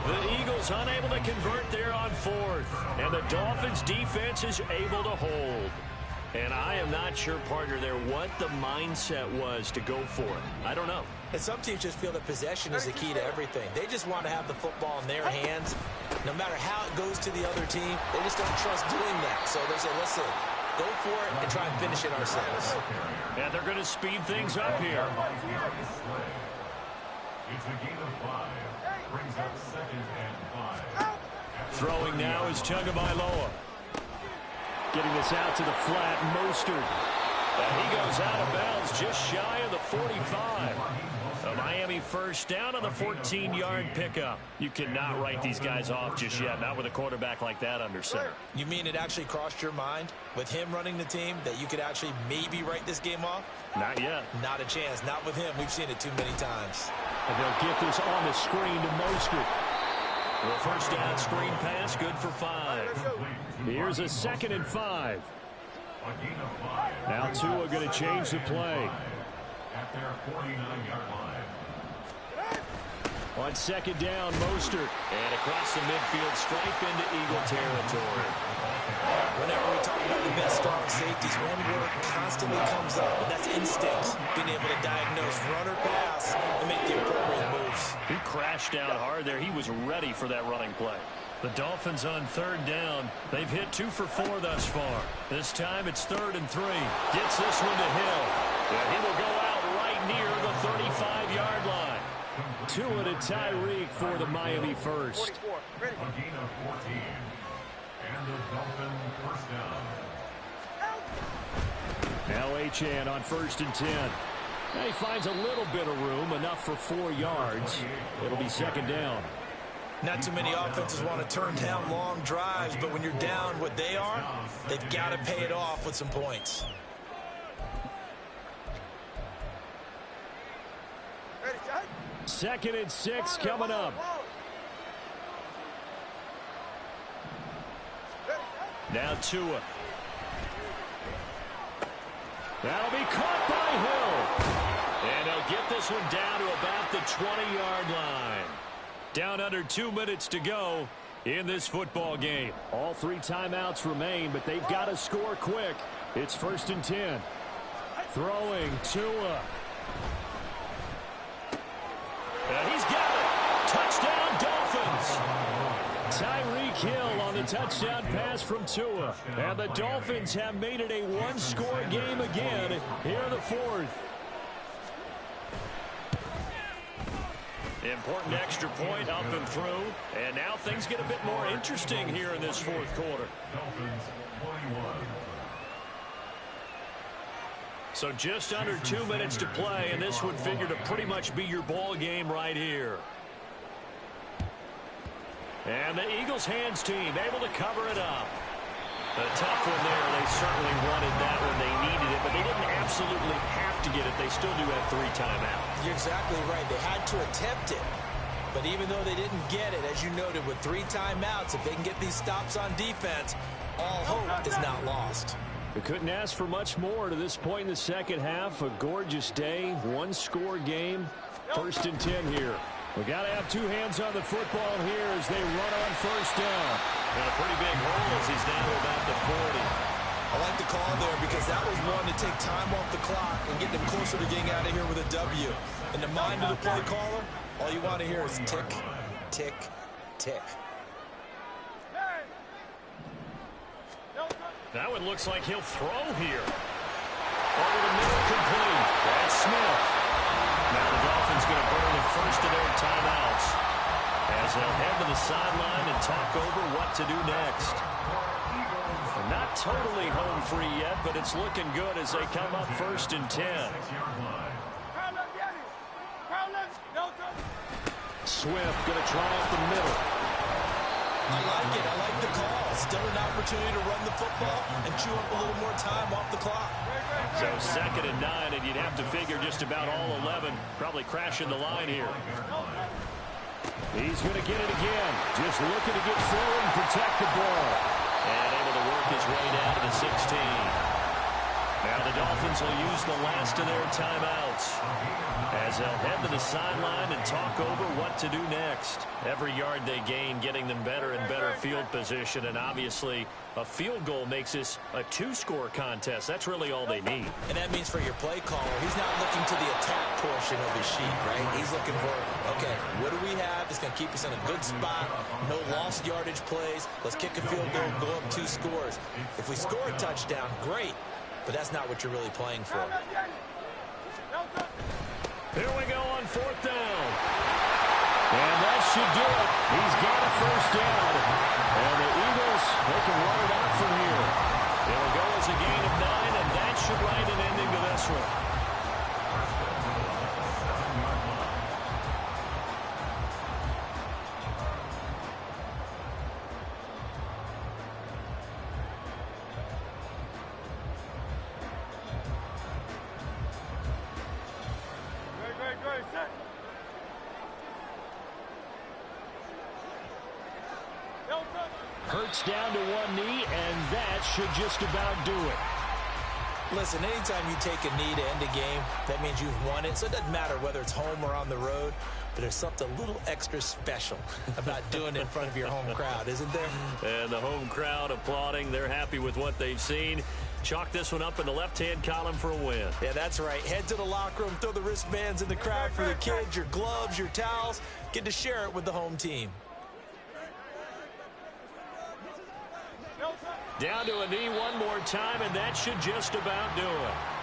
The Eagles unable to convert there on 4th. And the Dolphins defense is able to hold. And I am not sure, partner, there what the mindset was to go for it. I don't know. And some teams just feel that possession is the key to everything. They just want to have the football in their hands. No matter how it goes to the other team, they just don't trust doing that. So they say, listen, go for it and try and finish it ourselves. And they're going to speed things up here. It's a gain of 5. Brings up 2nd and 5. Throwing now is Tagovailoa. Getting this out to the flat, Mostert. And he goes out of bounds just shy of the 45. A Miami first down on the 14-yard pickup. You cannot write these guys off just yet, not with a quarterback like that under center. You mean it actually crossed your mind with him running the team that you could actually maybe write this game off? Not yet. Not a chance. Not with him. We've seen it too many times. And they'll get this on the screen to Mostert. The first down screen pass, good for 5. Here's a 2nd and 5. Now Tua going to change the play. At their 49-yard line. On 2nd down, Mostert. And across the midfield stripe into Eagle territory. Whenever we talk about the best strong safeties, one word constantly comes up, and that's instincts. Being able to diagnose run or pass and make the appropriate moves. He crashed down hard there. He was ready for that running play. The Dolphins on 3rd down. They've hit 2 for 4 thus far. This time it's 3rd and 3. Gets this one to Hill. And he will go out right near the 35-yard line. Tua to Tyreek for the Miami first. A gain of 14. And the Dolphin first down. Now Achane on 1st and 10. Now he finds a little bit of room, enough for 4 yards. It'll be 2nd down. Not too many offenses want to turn down long drives, but when you're down what they are, they've got to pay it off with some points. Second and 6 coming up. Now Tua. That'll be caught by Hill. And he'll get this one down to about the 20-yard line. Down under 2 minutes to go in this football game. All 3 timeouts remain, but they've got to score quick. It's 1st and 10. Throwing Tua. And he's got it. Touchdown, Dolphins. Tyreek Hill on the touchdown pass from Tua. And the Dolphins have made it a one-score game again here in the 4th. Important extra point up and through. And now things get a bit more interesting here in this 4th quarter. Dolphins 21. So just under 2 minutes to play, and this would figure to pretty much be your ball game right here. And the Eagles hands team able to cover it up. A tough one there. They certainly wanted that when they needed it, but they didn't absolutely have to get it. They still do have 3 timeouts. You're exactly right. They had to attempt it. But even though they didn't get it, as you noted, with 3 timeouts, if they can get these stops on defense, all hope is not lost. We couldn't ask for much more to this point in the second half. A gorgeous day, one-score game. 1st and 10 here. We got to have 2 hands on the football here as they run on 1st down. And a pretty big hole as he's down to about the 40. I like the call there because that was one to take time off the clock and get them closer to getting out of here with a W. In the mind of the play caller, all you want to hear is tick, tick, tick. Now it looks like he'll throw here. Over the middle, complete. That's Smith. Now the Dolphins going to burn the first of their timeouts as they'll head to the sideline and talk over what to do next. They're not totally home free yet, but it's looking good as they come up 1st and 10. Swift going to try up the middle. I like it. I like the call. Still an opportunity to run the football and chew up a little more time off the clock. So 2nd and 9, and you'd have to figure just about all 11 probably crashing the line here. He's going to get it again. Just looking to get forward and protect the ball. And able to work his way down to the 16. Now the Dolphins will use the last of their timeouts as they'll head to the sideline and talk over what to do next. Every yard they gain getting them better and better field position, and obviously a field goal makes this a 2-score contest. That's really all they need. And that means for your play caller, he's not looking to the attack portion of his sheet, right? He's looking for, okay, what do we have that's going to keep us in a good spot? No lost yardage plays. Let's kick a field goal and go up 2 scores. If we score a touchdown, great. But that's not what you're really playing for. Here we go on 4th down. And that should do it. He's got a 1st down. And the Eagles, they can run it out from here. It'll go as a gain of 9, and that should write an ending to this one. Hurts down to one knee, and that should just about do it. Listen, anytime you take a knee to end a game, that means you've won it. So it doesn't matter whether it's home or on the road, but there's something a little extra special about doing it in front of your home crowd, isn't there? And the home crowd applauding. They're happy with what they've seen. Chalk this one up in the left-hand column for a win. Yeah, that's right. Head to the locker room, throw the wristbands in the crowd for the kids, your gloves, your towels. Get to share it with the home team. Down to a knee one more time, and that should just about do it.